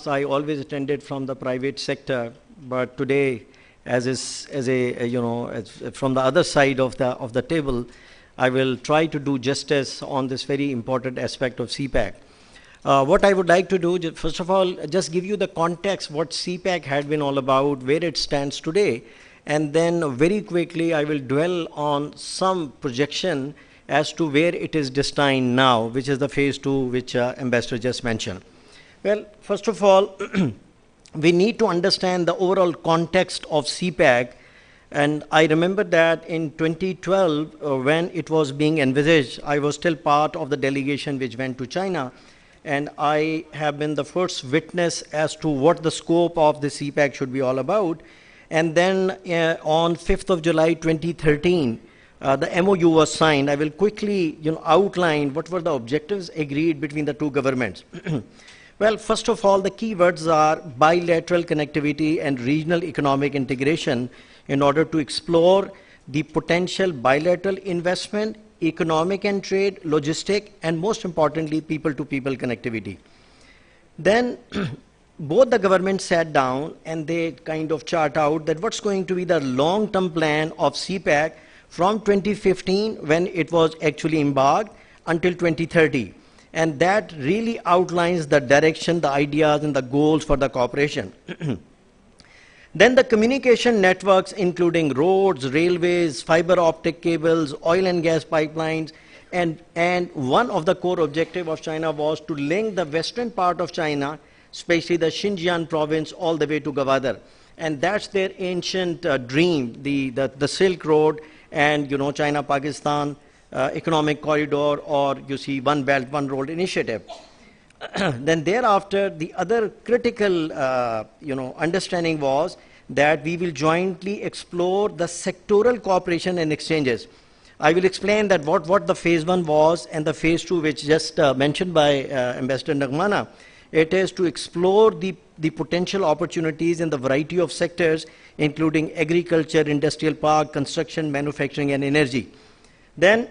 past, I always attended from the private sector, but today, from the other side of the table, I will try to do justice on this very important aspect of CPAC. What I would like to do, first of all, just give you the context, what CPAC had been all about, where it stands today, and then very quickly I will dwell on some projection as to where it is destined now, which is the phase 2, which Ambassador just mentioned. Well, first of all, we need to understand the overall context of CPAC. And I remember that in 2012, when it was being envisaged, I was still part of the delegation which went to China. And I have been the first witness as to what the scope of the CPAC should be all about. And then on 5th of July 2013, the MOU was signed. I will quickly outline what were the objectives agreed between the two governments. Well, first of all, the key words are bilateral connectivity and regional economic integration in order to explore the potential bilateral investment, economic and trade, logistic, and most importantly, people-to-people connectivity. Then both the governments sat down and they kind of chart out that what's going to be the long-term plan of CPAC from 2015, when it was actually embarked, until 2030. And that really outlines the direction, the ideas, and the goals for the cooperation. Then the communication networks, including roads, railways, fiber optic cables, oil and gas pipelines, and one of the core objectives of China was to link the western part of China, especially the Xinjiang province, all the way to Gwadar. And that's their ancient dream, the Silk Road and China-Pakistan economic corridor, or you see One Belt, One Road initiative. Then thereafter, the other critical understanding was that we will jointly explore the sectoral cooperation and exchanges. I will explain that what the phase 1 was and the phase 2, which just mentioned by Ambassador Nagmana. It is to explore the potential opportunities in the variety of sectors, including agriculture, industrial park, construction, manufacturing, and energy. Then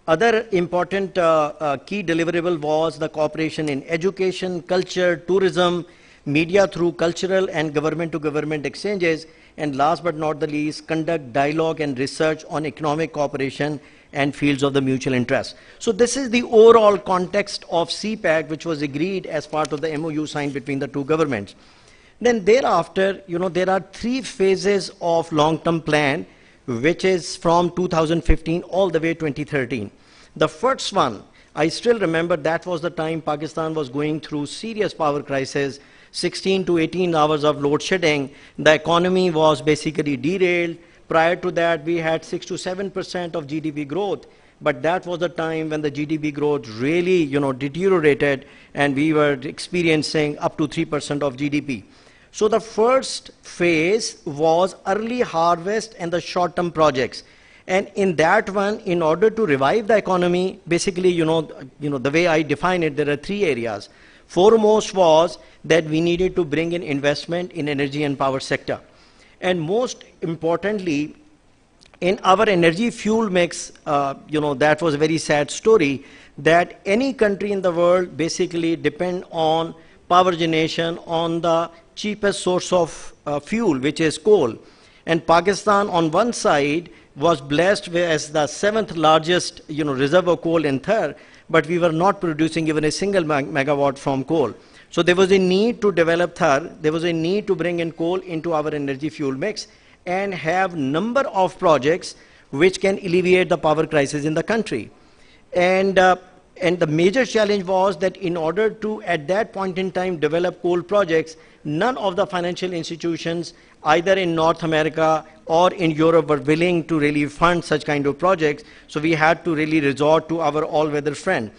other important key deliverable was the cooperation in education, culture, tourism, media through cultural and government-to-government exchanges, and last but not the least, conduct dialogue and research on economic cooperation and fields of the mutual interest. So this is the overall context of CPAC, which was agreed as part of the MOU signed between the two governments. Then thereafter, there are 3 phases of long-term plan, which is from 2015 all the way 2013. The first one, I still remember that was the time Pakistan was going through serious power crisis, 16 to 18 hours of load shedding. The economy was basically derailed. Prior to that, we had 6 to 7% of GDP growth, but that was the time when the GDP growth really, deteriorated, and we were experiencing up to 3% of GDP. So the first phase was early harvest and the short-term projects. And in that one, in order to revive the economy, basically, the way I define it, there are 3 areas. Foremost was that we needed to bring in investment in energy and power sector. And most importantly, in our energy fuel mix, that was a very sad story, that any country in the world basically depend on power generation on the cheapest source of fuel, which is coal. And Pakistan on one side was blessed with as the 7th largest reserve of coal and third, but we were not producing even a single megawatt from coal. So there was a need to develop third, there was a need to bring in coal into our energy fuel mix and have number of projects which can alleviate the power crisis in the country. And the major challenge was that in order to, at that point in time, develop coal projects, none of the financial institutions, either in North America or in Europe, were willing to really fund such kind of projects. So we had to really resort to our all-weather friend.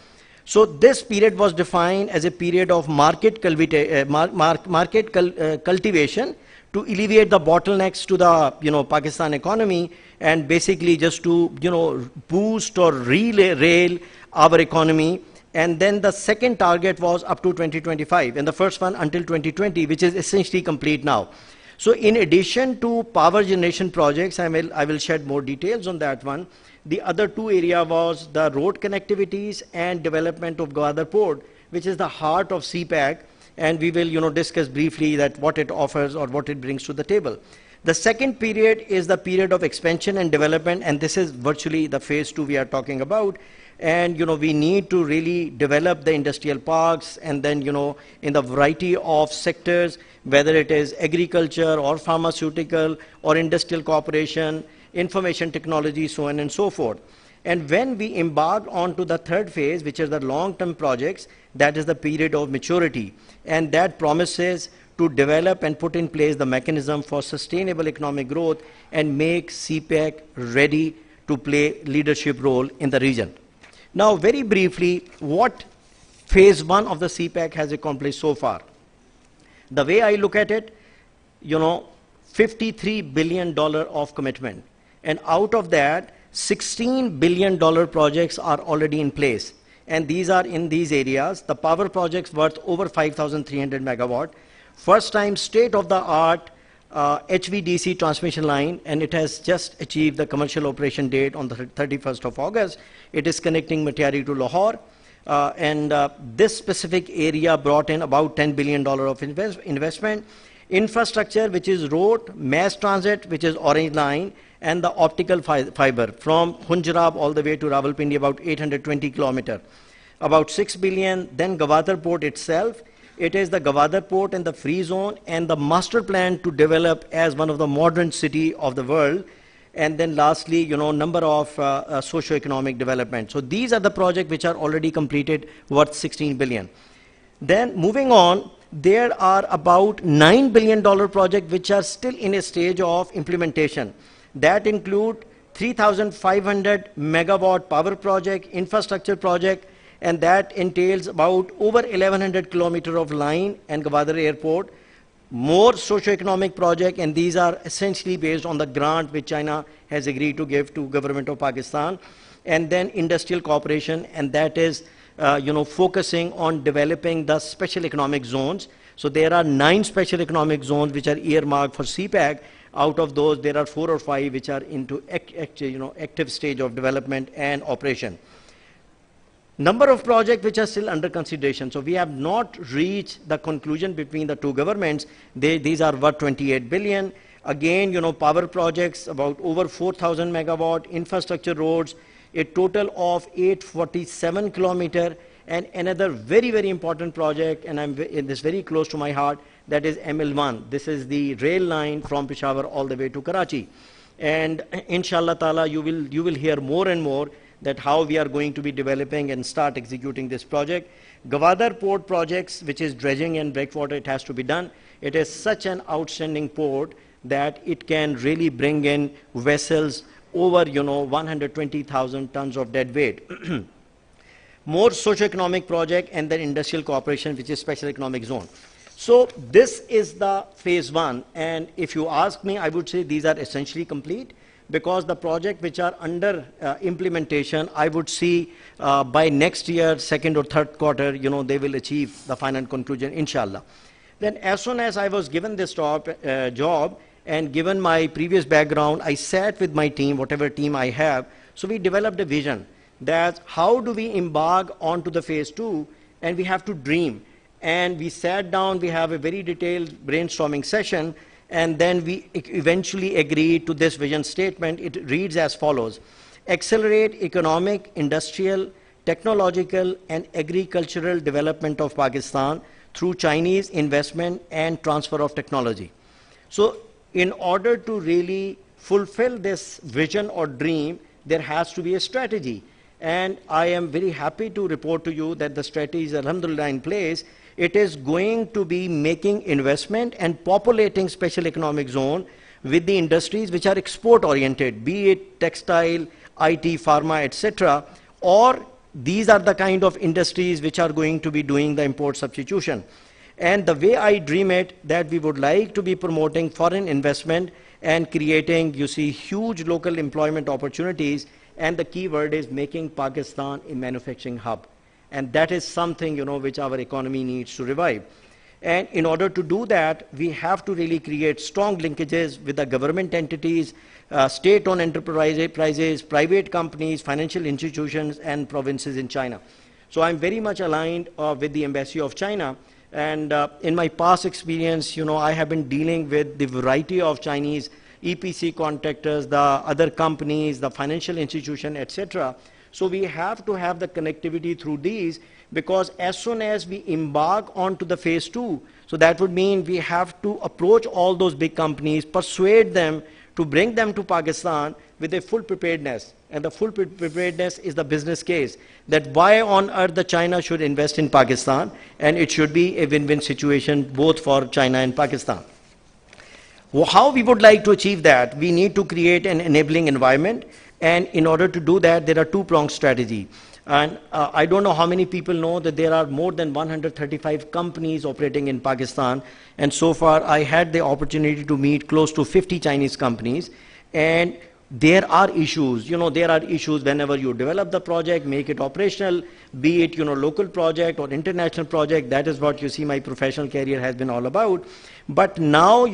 So this period was defined as a period of market cultivation to alleviate the bottlenecks to the Pakistan economy, and basically just to boost or rail our economy. And then the second target was up to 2025, and the first one until 2020, which is essentially complete now. So in addition to power generation projects, I will shed more details on that one. The other 2 areas was the road connectivities and development of Gwadar Port, which is the heart of CPAC. and we will discuss briefly that what it offers or what it brings to the table. The second period is the period of expansion and development, and this is virtually the phase 2 we are talking about. And we need to really develop the industrial parks, and then in the variety of sectors, whether it is agriculture or pharmaceutical or industrial cooperation, information technology, so on and so forth. And when we embark onto the third phase, which is the long-term projects, that is the period of maturity, and that promises to develop and put in place the mechanism for sustainable economic growth and make CPEC ready to play leadership role in the region. Now, very briefly, what phase 1 of the CPEC has accomplished so far. The way I look at it, $53 billion of commitment, and out of that, $16 billion projects are already in place, and these are in these areas. The power projects worth over 5,300 megawatt, first time state-of-the-art HVDC transmission line, and it has just achieved the commercial operation date on the 31st of August. It is connecting Matiari to Lahore, and this specific area brought in about $10 billion of investment. Infrastructure, which is road, mass transit, which is Orange Line, and the optical fiber from Hunjarab all the way to Rawalpindi, about 820 kilometers, about 6 billion. Then Gwadar port itself. It is the Gwadar port and the free zone and the master plan to develop as one of the modern city of the world. And then lastly, number of socio-economic development. So these are the projects which are already completed worth 16 billion. Then moving on, there are about $9 billion projects which are still in a stage of implementation. That include 3,500 megawatt power project, infrastructure project, and that entails about over 1,100 kilometers of line and Gwadar airport, more socio-economic project, and these are essentially based on the grant which China has agreed to give to government of Pakistan, and then industrial cooperation, and that is focusing on developing the special economic zones. So there are 9 special economic zones which are earmarked for CPEC. Out of those, there are 4 or 5 which are into active stage of development and operation. Number of projects which are still under consideration. So we have not reached the conclusion between the two governments. These are worth 28 billion. Again, power projects about over 4,000 megawatt, infrastructure roads, a total of 847 kilometers, and another very, very important project, and this very close to my heart, that is ML1. This is the rail line from Peshawar all the way to Karachi. And inshallah ta'ala, you will hear more and more that how we are going to be developing and start executing this project. Gwadar port projects, which is dredging and breakwater, it has to be done. It is such an outstanding port that it can really bring in vessels over 120,000 tons of dead weight. More socio-economic project, and then industrial cooperation, which is special economic zone. So this is the phase 1, and if you ask me, I would say these are essentially complete, because the projects which are under implementation, I would see by next year, second or third quarter, they will achieve the final conclusion, inshallah. Then as soon as I was given this job, and given my previous background, I sat with my team, whatever team I have, so we developed a vision that how do we embark onto the phase 2, and we have to dream. And we sat down, we have a very detailed brainstorming session, and then we eventually agreed to this vision statement. It reads as follows: accelerate economic, industrial, technological, and agricultural development of Pakistan through Chinese investment and transfer of technology. So in order to really fulfill this vision or dream, there has to be a strategy. And I am very happy to report to you that the strategy is alhamdulillah in place. It is going to be making investment and populating special economic zone with the industries which are export oriented, be it textile, IT, pharma, etc. Or these are the kind of industries which are going to be doing the import substitution. And the way I dream it, that we would like to be promoting foreign investment and creating, huge local employment opportunities. And the key word is making Pakistan a manufacturing hub. And that is something, which our economy needs to revive. And in order to do that, we have to really create strong linkages with the government entities, state-owned enterprises, private companies, financial institutions, and provinces in China. So I'm very much aligned with the Embassy of China And in my past experience, I have been dealing with the variety of Chinese EPC contractors, the other companies, the financial institution, etc. So we have to have the connectivity through these, because as soon as we embark onto the phase 2, so that would mean we have to approach all those big companies, persuade them to bring them to Pakistan with a full preparedness. And the full preparedness is the business case, that why on earth the China should invest in Pakistan, and it should be a win-win situation both for China and Pakistan. How we would like to achieve that? We need to create an enabling environment, and in order to do that, there are two-pronged strategy. And I don't know how many people know that there are more than 135 companies operating in Pakistan, and so far I had the opportunity to meet close to 50 Chinese companies, and there are issues, there are issues whenever you develop the project, make it operational, be it, local project or international project. That is what you see my professional career has been all about. But now,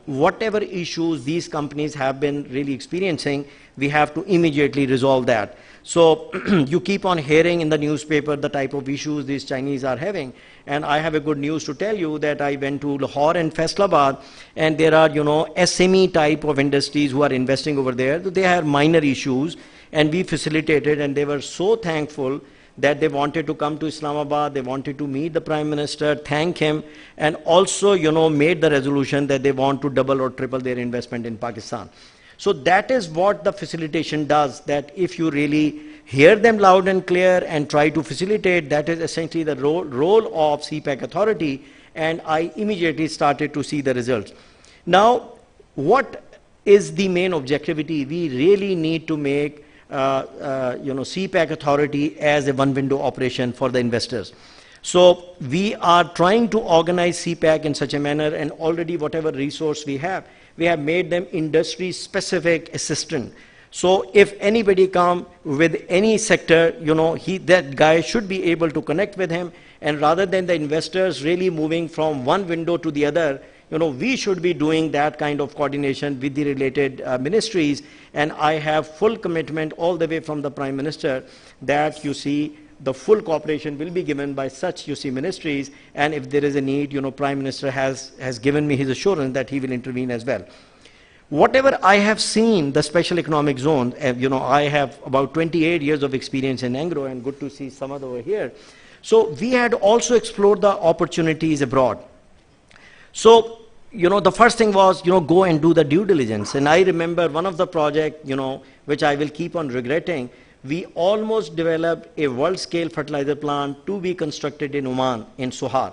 whatever issues these companies have been really experiencing, we have to immediately resolve that. So you keep on hearing in the newspaper the type of issues these Chinese are having. And I have a good news to tell you that I went to Lahore and Faisalabad, and there are, SME type of industries who are investing over there. They have minor issues, and we facilitated, and they were so thankful that they wanted to come to Islamabad, they wanted to meet the Prime Minister, thank him, and also, made the resolution that they want to double or triple their investment in Pakistan. So that is what the facilitation does, that if you really hear them loud and clear and try to facilitate, that is essentially the role of CPEC authority, and I immediately started to see the results. Now, what is the main objectivity? We really need to make CPEC authority as a one-window operation for the investors. So we are trying to organize CPEC in such a manner, and already whatever resource we have made them industry-specific assistant. So if anybody come with any sector, that guy should be able to connect with him, and rather than the investors really moving from one window to the other, we should be doing that kind of coordination with the related ministries. And I have full commitment all the way from the Prime Minister that the full cooperation will be given by such ministries, and if there is a need, Prime Minister has given me his assurance that he will intervene as well. Whatever I have seen, the special economic zone, I have about 28 years of experience in Angro, and good to see Samad over here. So we had also explored the opportunities abroad. So, the first thing was, go and do the due diligence. And I remember one of the projects, which I will keep on regretting, we almost developed a world-scale fertilizer plant to be constructed in Oman, in Sohar.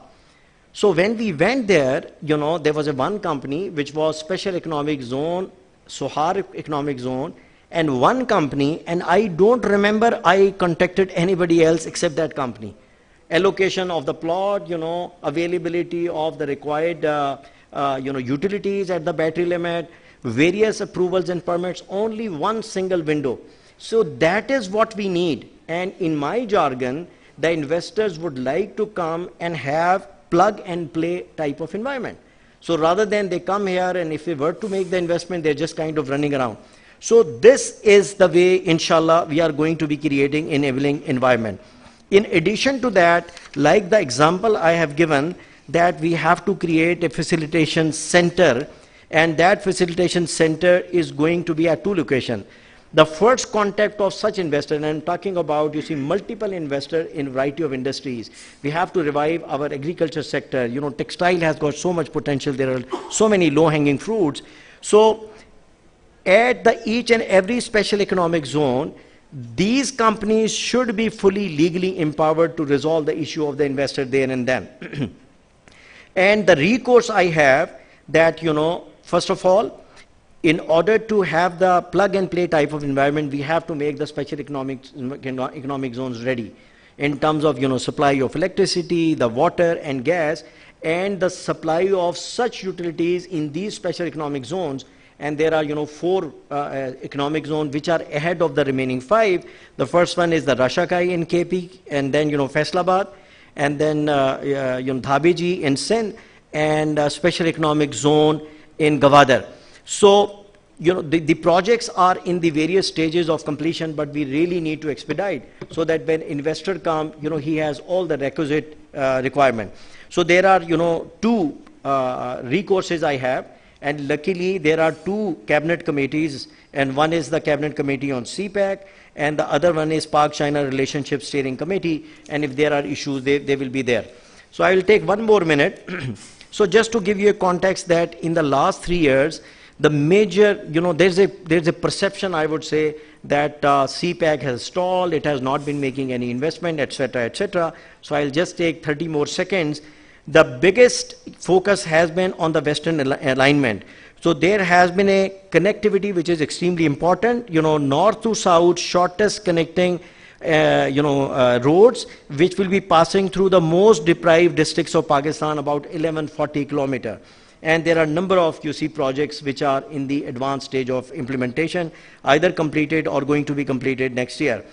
So when we went there, there was one company which was special economic zone, Sohar economic zone, and one company, and I don't remember I contacted anybody else except that company. Allocation of the plot, availability of the required, utilities at the battery limit, various approvals and permits, only one single window. So that is what we need. And in my jargon, the investors would like to come and have plug and play type of environment. So rather than they come here and if we were to make the investment, they're just kind of running around. So this is the way, inshallah, we are going to be creating enabling environment. In addition to that, like the example I have given, that we have to create a facilitation center, and that facilitation center is going to be at two locations. The first contact of such investor, and I'm talking about, multiple investors in variety of industries. We have to revive our agriculture sector. Textile has got so much potential. There are so many low-hanging fruits. So at each and every special economic zone, these companies should be fully legally empowered to resolve the issue of the investor there and then. And the recourse I have that, first of all, in order to have the plug and play type of environment, we have to make the special economic zones ready in terms of, supply of electricity, the water and gas, and the supply of such utilities in these special economic zones. And there are, 4 economic zones which are ahead of the remaining 5. The first one is the Rashakai in KP, and then, Faisalabad, and then, Dhabeji in Sindh, and special economic zone in Gwadar. So, the projects are in the various stages of completion, but we really need to expedite so that when investor comes, he has all the requisite requirement. So there are, two recourses I have, and luckily there are two cabinet committees, and one is the cabinet committee on CPEC, and the other one is Pak-China Relationship Steering Committee, and if there are issues, they will be there. So I will take one more minute. So just to give you a context that in the last 3 years, the major, there's a perception, I would say, that CPEC has stalled, it has not been making any investment, etc., etc. So I'll just take 30 more seconds. The biggest focus has been on the Western alignment. So there has been a connectivity which is extremely important, north to south, shortest connecting roads, which will be passing through the most deprived districts of Pakistan, about 1140 kilometers. And there are a number of, projects which are in the advanced stage of implementation, either completed or going to be completed next year.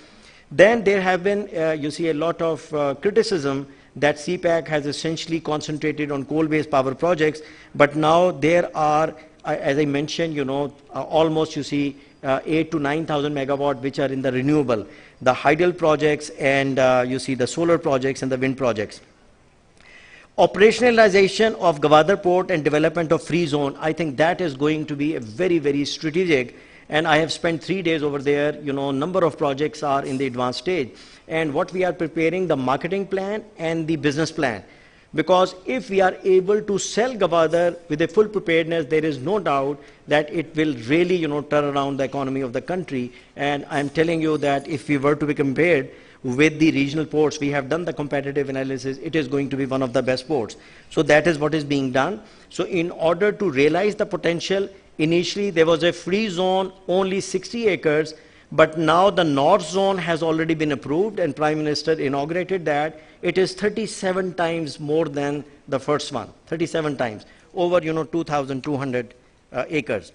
Then there have been, a lot of criticism that CPEC has essentially concentrated on coal-based power projects, but now there are, as I mentioned, almost 8 to 9,000 megawatt which are in the renewable, the hydel projects, and the solar projects and the wind projects. Operationalization of Gwadar port and development of free zone, I think that is going to be a very, very strategic, and I have spent 3 days over there. Number of projects are in the advanced stage, and what we are preparing, the marketing plan and the business plan. Because if we are able to sell Gwadar with a full preparedness, there is no doubt that it will really, turn around the economy of the country. And I'm telling you that if we were to be compared with the regional ports, we have done the competitive analysis, it is going to be one of the best ports. So that is what is being done. So in order to realize the potential, initially there was a free zone, only 60 acres, but now the north zone has already been approved, and Prime Minister inaugurated that. It is 37 times more than the first one, 37 times, over 2,200 acres.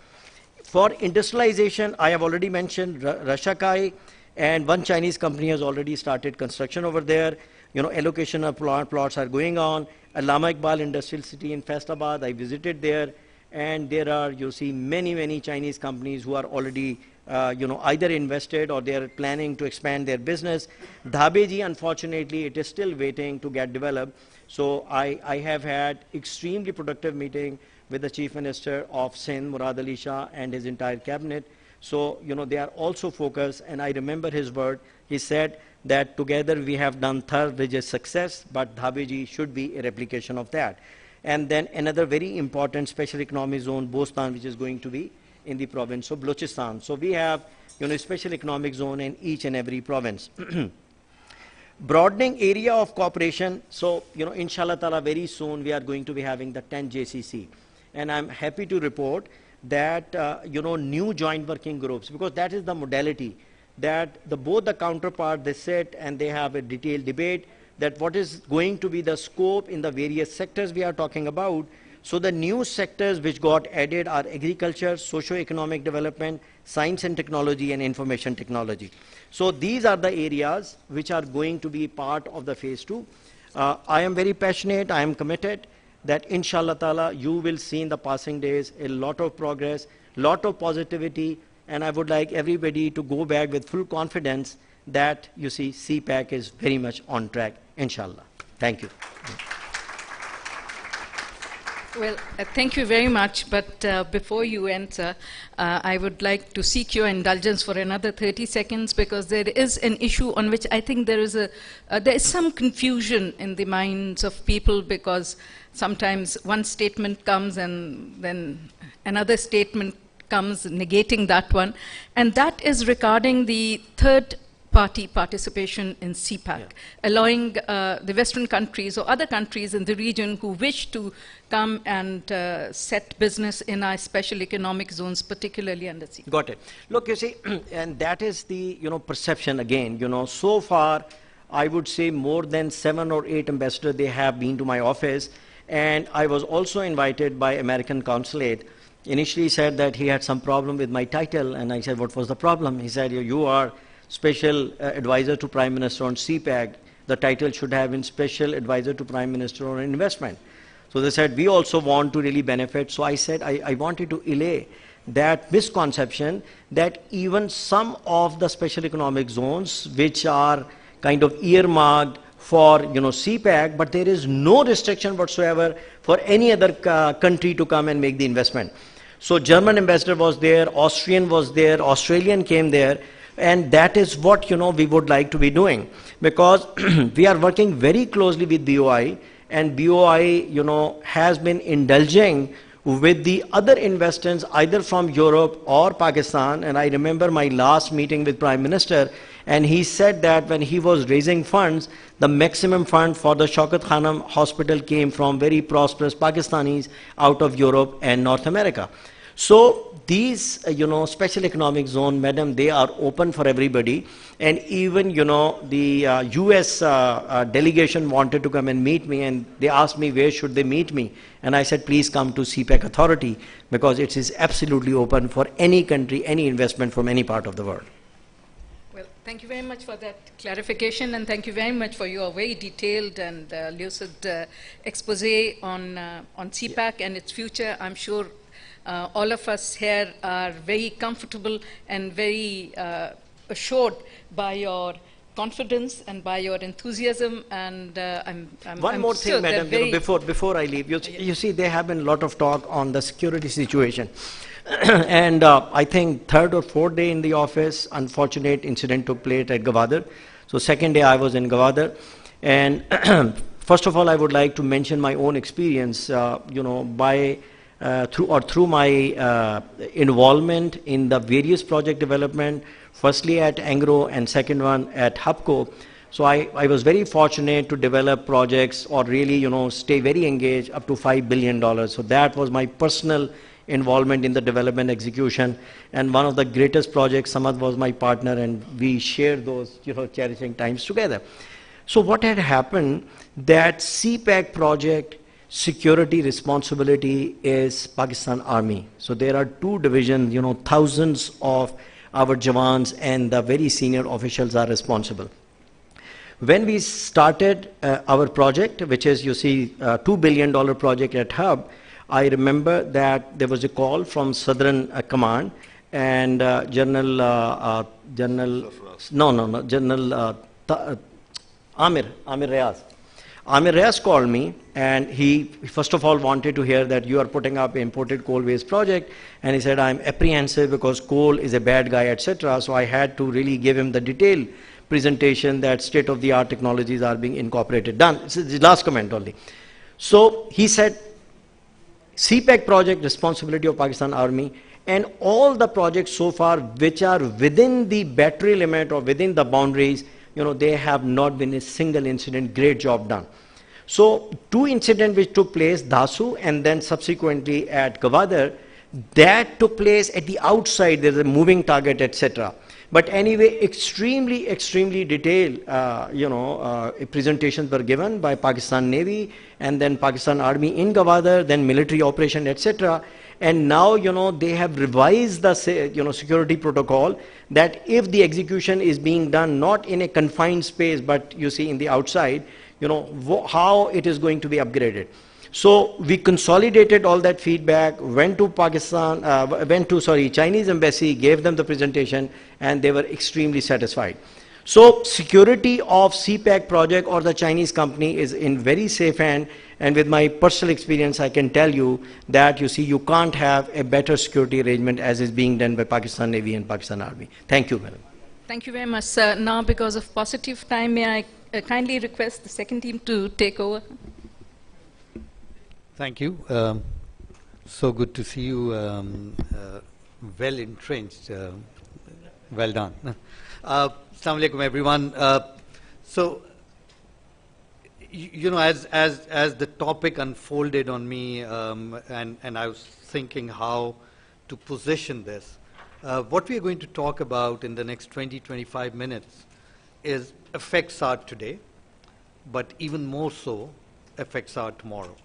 For industrialization, I have already mentioned Rashakai, and one Chinese company has already started construction over there. Allocation of plots are going on. Allama Iqbal Industrial City in Faistabad, I visited there, and there are, many Chinese companies who are already either invested or they are planning to expand their business. Dhabeji, unfortunately, it is still waiting to get developed. So I have had extremely productive meeting with the Chief Minister of Sindh, Murad Ali Shah, and his entire cabinet. So, they are also focused, and I remember his word. He said that together we have done third, which is success, but Dhabeji should be a replication of that. And then another very important special economic zone, Bostan, which is going to be in the province of Balochistan. So we have, special economic zone in each and every province. Broadening area of cooperation. So, inshallah ta'ala, very soon we are going to be having the 10 JCC. And I'm happy to report that, new joint working groups, because that is the modality that both the counterpart, they sit and they have a detailed debate that what is going to be the scope in the various sectors we are talking about. So the new sectors which got added are agriculture, socio-economic development, science and technology, and information technology. So these are the areas which are going to be part of the phase 2. I am very passionate, I am committed that inshallah ta'ala you will see in the passing days a lot of progress, lot of positivity, and I would like everybody to go back with full confidence that CPEC is very much on track, inshallah. Thank you. Well, thank you very much, but before you enter, I would like to seek your indulgence for another 30 seconds, because there is an issue on which I think there is some confusion in the minds of people, because sometimes one statement comes and then another statement comes negating that one, and that is regarding the third party participation in CPEC, allowing the Western countries or other countries in the region who wish to come and set business in our special economic zones, particularly under CPEC. Got it. Look, and that is the, perception again, so far, I would say more than 7 or 8 ambassadors, they have been to my office, and I was also invited by American consulate. Initially he said that he had some problem with my title, and I said, what was the problem? He said, you are Special Advisor to Prime Minister on CPEC. The title should have been Special Advisor to Prime Minister on Investment. So they said, we also want to really benefit. So I said, I wanted to allay that misconception that even some of the special economic zones which are kind of earmarked for CPEC, but there is no restriction whatsoever for any other country to come and make the investment. So German ambassador was there, Austrian was there, Australian came there, and that is what we would like to be doing, because we are working very closely with BOI, and BOI has been indulging with the other investors either from Europe or Pakistan. And I remember my last meeting with Prime Minister, and he said that when he was raising funds, the maximum fund for the Shaukat Khanum hospital came from very prosperous Pakistanis out of Europe and North America. So these, special economic zone, madam, they are open for everybody. And even, the US delegation wanted to come and meet me, and they asked me where should they meet me. And I said, please come to CPEC Authority, because it is absolutely open for any country, any investment from any part of the world. Well, thank you very much for that clarification, and thank you very much for your very detailed and lucid expose on CPEC and its future. I'm sure all of us here are very comfortable and very assured by your confidence and by your enthusiasm, and I'm One more thing, sure madam, before I leave, you see, there have been a lot of talk on the security situation. And I think third or fourth day in the office, unfortunate incident took place at Gwadar. So second day I was in Gwadar, and first of all, I would like to mention my own experience, through my involvement in the various project development, firstly at Angro and second one at HUBCO. So I was very fortunate to develop projects or really, stay very engaged up to $5 billion. So that was my personal involvement in the development execution. And one of the greatest projects, Samad was my partner, and we shared those, cherishing times together. So what had happened, that CPEC project security responsibility is Pakistan Army. So there are two divisions, thousands of our Jawans and the very senior officials are responsible. When we started our project, which is, $2 billion project at Hub, I remember that there was a call from Southern Command, and General Amir Reyes. Amir Reyes called me, and he first of all wanted to hear that you are putting up imported coal-based project, and he said, I'm apprehensive because coal is a bad guy, etc. So I had to really give him the detailed presentation that state-of-the-art technologies are being incorporated. Done. This is the last comment only. So he said, CPEC project responsibility of Pakistan Army, and all the projects so far which are within the battery limit or within the boundaries, they have not been a single incident. Great job done. So two incidents which took place, Dasu and then subsequently at Gwadar, that took place at the outside. There's a moving target, etc. But anyway, extremely detailed, presentations were given by Pakistan Navy and then Pakistan Army in Gwadar, then military operation, etc. And now, they have revised the, security protocol, that if the execution is being done not in a confined space, but in the outside, how it is going to be upgraded. So we consolidated all that feedback, went to Chinese embassy, gave them the presentation, and they were extremely satisfied. So security of CPEC project or the Chinese company is in very safe hand, and with my personal experience, I can tell you that you can't have a better security arrangement as is being done by Pakistan Navy and Pakistan Army. Thank you, madam. Thank you very much, sir. Now, because of positive time, may I kindly request the second team to take over? Thank you. So good to see you, well entrenched. Well done. Assalamu alaikum, everyone. As the topic unfolded on me, and I was thinking how to position this, what we are going to talk about in the next 20-25 minutes is affects our today, but even more so affects our tomorrow.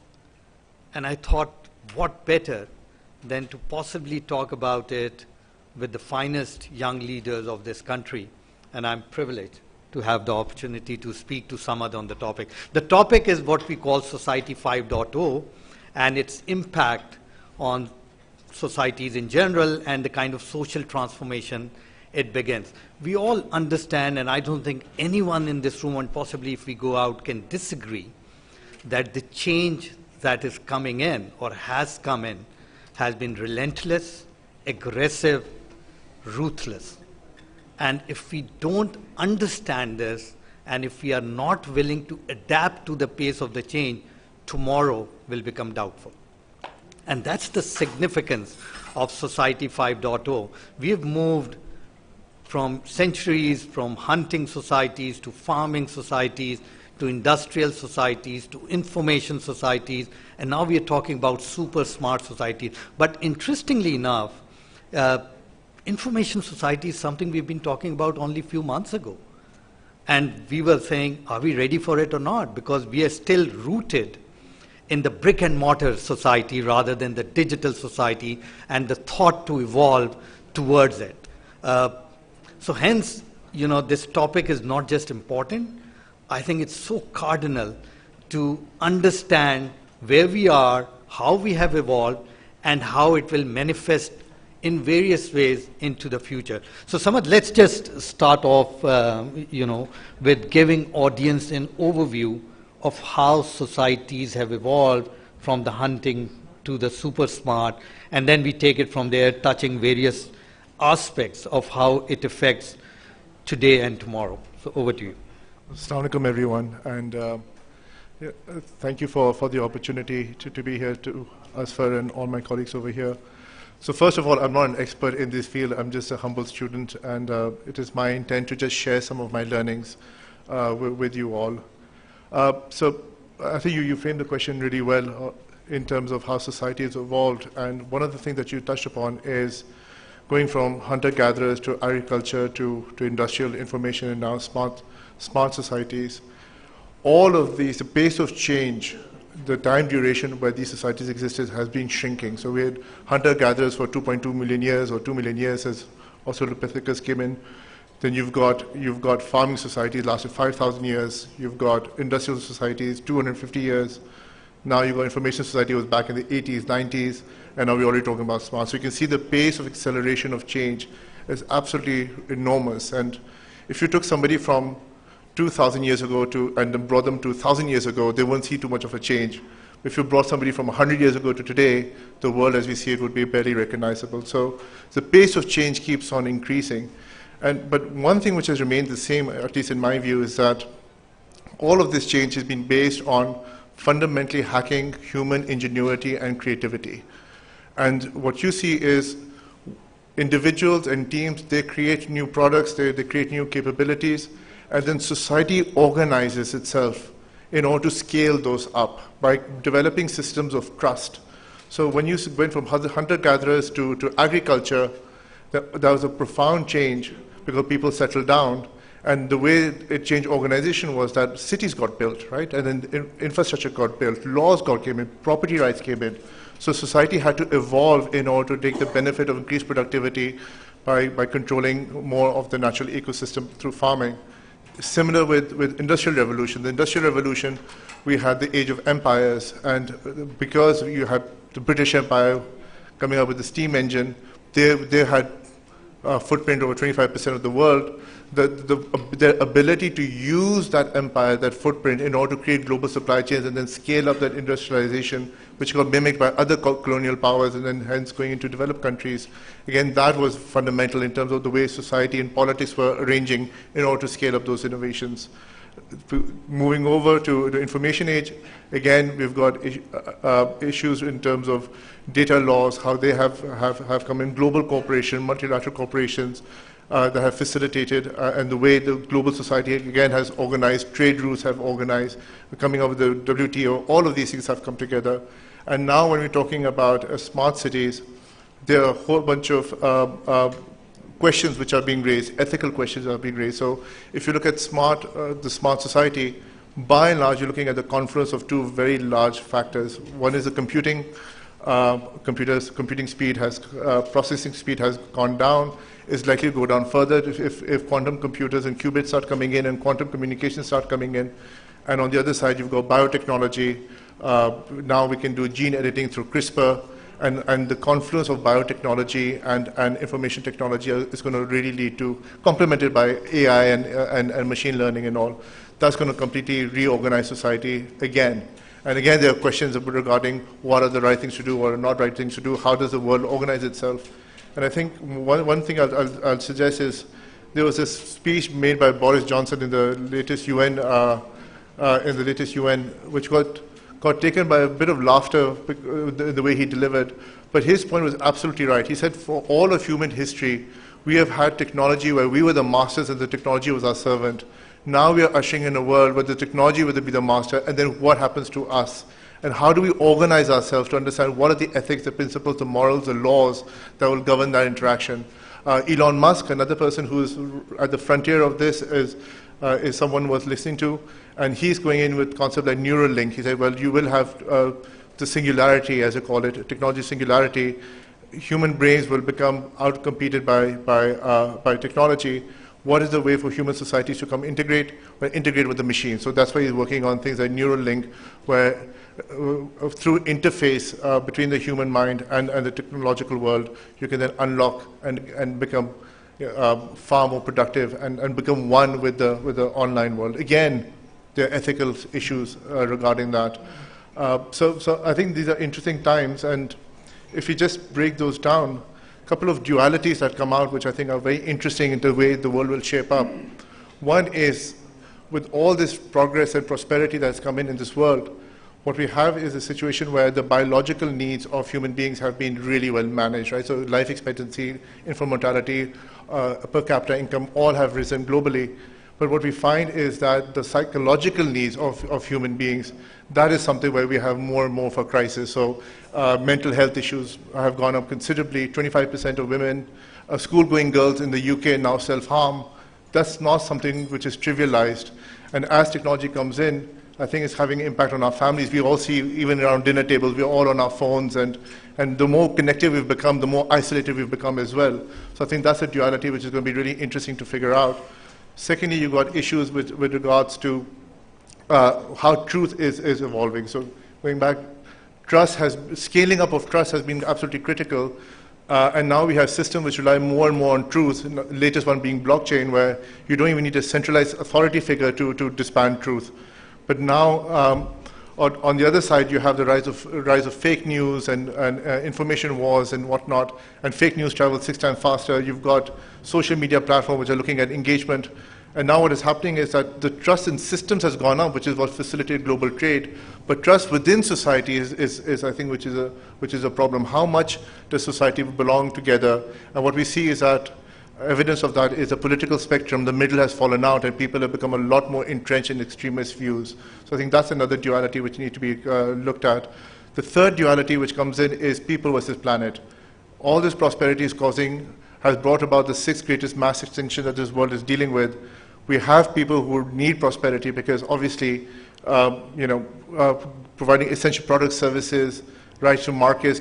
And I thought, what better than to possibly talk about it with the finest young leaders of this country, and I'm privileged to have the opportunity to speak to Samad on the topic. The topic is what we call Society 5.0 and its impact on societies in general and the kind of social transformation it begins. We all understand, and I don't think anyone in this room, and possibly if we go out, can disagree, that the change that is coming in or has come in has been relentless, aggressive, ruthless. And if we don't understand this, and if we are not willing to adapt to the pace of the change, tomorrow will become doubtful. And that's the significance of Society 5.0. We have moved from centuries, from hunting societies to farming societies, to industrial societies, to information societies, and now we are talking about super smart societies. But interestingly enough, information society is something we've been talking about only a few months ago. And we were saying, are we ready for it or not? Because we are still rooted in the brick and mortar society rather than the digital society and the thought to evolve towards it. So hence, this topic is not just important. I think it's so cardinal to understand where we are, how we have evolved, and how it will manifest in various ways into the future. So Samad, let's just start off, with giving audience an overview of how societies have evolved from the hunting to the super smart, and then we take it from there, touching various aspects of how it affects today and tomorrow. So over to you. Assalamu alaikum, everyone, and thank you for the opportunity to be here, to Asfar and all my colleagues over here. So first of all, I'm not an expert in this field. I'm just a humble student, and it is my intent to just share some of my learnings with you all. So I think you framed the question really well in terms of how society has evolved, and one of the things that you touched upon is going from hunter-gatherers to agriculture to industrial information and now smart societies. All of these, the pace of change, the time duration where these societies existed has been shrinking. So we had hunter-gatherers for 2.2 million years or 2 million years as Australopithecus came in. Then you've got farming societies lasted 5,000 years. You've got industrial societies, 250 years. Now you've got information society was back in the 80s, 90s, and now we're already talking about smart. So you can see the pace of acceleration of change is absolutely enormous. And if you took somebody from 2,000 years ago and then brought them to 1,000 years ago, they won't see too much of a change. If you brought somebody from 100 years ago to today, the world as we see it would be barely recognizable. So the pace of change keeps on increasing. But one thing which has remained the same, at least in my view, is that all of this change has been based on fundamentally hacking human ingenuity and creativity. And what you see is individuals and teams, they create new products, they create new capabilities, and then society organizes itself in order to scale those up by developing systems of trust. So when you went from hunter-gatherers to agriculture, that was a profound change because people settled down. And the way it changed organization was that cities got built, right? And then infrastructure got built, laws came in, property rights came in. So society had to evolve in order to take the benefit of increased productivity by controlling more of the natural ecosystem through farming. Similar with Industrial Revolution. The Industrial Revolution, we had the age of empires, and because you had the British Empire coming up with the steam engine, they had a footprint over 25% of the world. Their ability to use that empire, that footprint, in order to create global supply chains and then scale up that industrialization, which got mimicked by other colonial powers and then hence going into developed countries. Again, that was fundamental in terms of the way society and politics were arranging in order to scale up those innovations. Moving over to the information age, again, we've got issues in terms of data laws, how they have come in, global cooperation, multilateral corporations, that have facilitated, and the way the global society again has organized, trade routes have organized, coming up with the WTO, all of these things have come together. And now when we're talking about smart cities, there are a whole bunch of questions which are being raised, ethical questions are being raised. So if you look at the smart society, by and large, you're looking at the confluence of two very large factors. One is the computing. Computing speed processing speed has gone down, is likely to go down further if quantum computers and qubits start coming in and quantum communications start coming in. And on the other side, you've got biotechnology. Now we can do gene editing through CRISPR. and the confluence of biotechnology and information technology is going to really lead to, complemented by AI and machine learning and all, that's going to completely reorganize society again. And again, there are questions regarding what are the right things to do, what are not right things to do, how does the world organize itself. And I think one thing I'll suggest is, there was this speech made by Boris Johnson in the latest UN, which got taken by a bit of laughter the way he delivered. But his point was absolutely right. He said, for all of human history, we have had technology where we were the masters and the technology was our servant. Now we are ushering in a world where the technology will be the master, and then what happens to us? And how do we organize ourselves to understand what are the ethics, the principles, the morals, the laws that will govern that interaction? Elon Musk, another person who is at the frontier of this, is someone worth listening to, and he's going in with concept like Neuralink. He said, well, you will have the singularity, as they call it, technology singularity. Human brains will become outcompeted by technology. What is the way for human societies to come integrate with the machine? So that's why he's working on things like Neuralink, where through interface between the human mind and the technological world, you can then unlock and become far more productive and become one with the online world. Again, there are ethical issues regarding that. So I think these are interesting times, and if you just break those down, a couple of dualities that come out, which I think are very interesting in the way the world will shape up. One is, with all this progress and prosperity that's come in this world, what we have is a situation where the biological needs of human beings have been really well managed, right? So life expectancy, infant mortality, per capita income, all have risen globally. But what we find is that the psychological needs of human beings, that is something where we have more and more of a crisis. So mental health issues have gone up considerably. 25% of women, school-going girls in the UK now self-harm. That's not something which is trivialized. And as technology comes in, I think it's having an impact on our families. We all see, even around dinner tables, we're all on our phones, and the more connected we've become, the more isolated we've become as well. So I think that's a duality which is going to be really interesting to figure out. Secondly, you've got issues with regards to how truth is evolving. So going back, scaling up of trust has been absolutely critical. And now we have systems which rely more and more on truth, the latest one being blockchain, where you don't even need a centralized authority figure to disband truth. But now, on the other side, you have the rise of fake news and information wars and whatnot, and fake news travels 6 times faster. You've got social media platforms which are looking at engagement. And now what is happening is that the trust in systems has gone up, which is what facilitated global trade. But trust within society is I think, which is a problem. How much does society belong together? And what we see is that evidence of that is a political spectrum. The middle has fallen out, and people have become a lot more entrenched in extremist views. So I think that's another duality which needs to be looked at. The third duality which comes in is people versus planet. All this prosperity has brought about the 6th greatest mass extinction that this world is dealing with. We have people who need prosperity because obviously, providing essential products, services, rights to markets,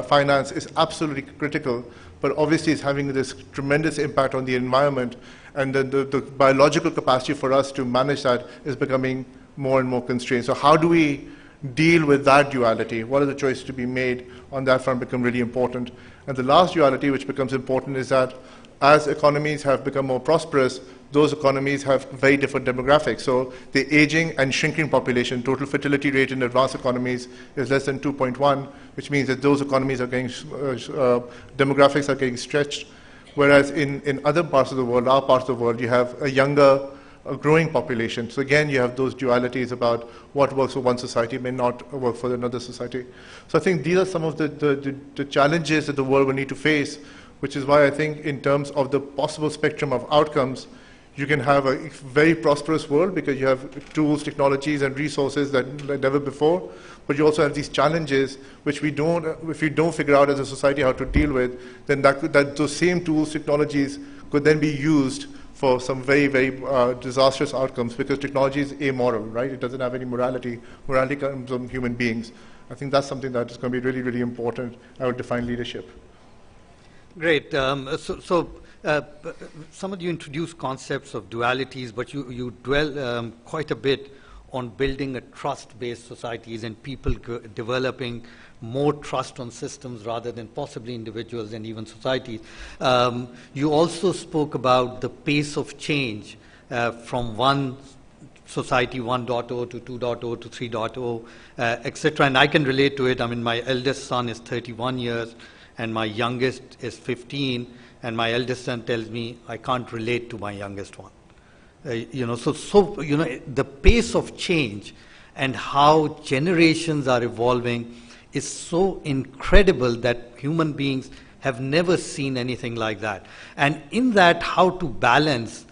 finance is absolutely critical. But obviously it's having this tremendous impact on the environment, and the biological capacity for us to manage that is becoming more and more constrained. So how do we deal with that duality? What are the choices to be made on that front become really important? And the last duality which becomes important is that as economies have become more prosperous, those economies have very different demographics. So the aging and shrinking population, total fertility rate in advanced economies is less than 2.1, which means that those economies are getting, demographics are getting stretched. Whereas in other parts of the world, our parts of the world, you have a younger, growing population. So again, you have those dualities about what works for one society may not work for another society. So I think these are some of the challenges that the world will need to face, which is why I think in terms of the possible spectrum of outcomes, you can have a very prosperous world because you have tools, technologies, and resources that like never before. But you also have these challenges which if we don't figure out as a society how to deal with, then those same tools, technologies could then be used for some very, very disastrous outcomes, because technology is amoral, right? It doesn't have any morality. Morality comes from human beings. I think that's something that is going to be really, really important. I would define leadership. Great. Some of you introduced concepts of dualities, but you dwell quite a bit on building a trust-based societies and people developing more trust on systems rather than possibly individuals and even societies. You also spoke about the pace of change from one society 1.0 to 2.0 to 3.0, etc. And I can relate to it. I mean, my eldest son is 31 years and my youngest is 15, and my eldest son tells me I can't relate to my youngest one. The pace of change and how generations are evolving is so incredible that human beings have never seen anything like that. And in that, how to balance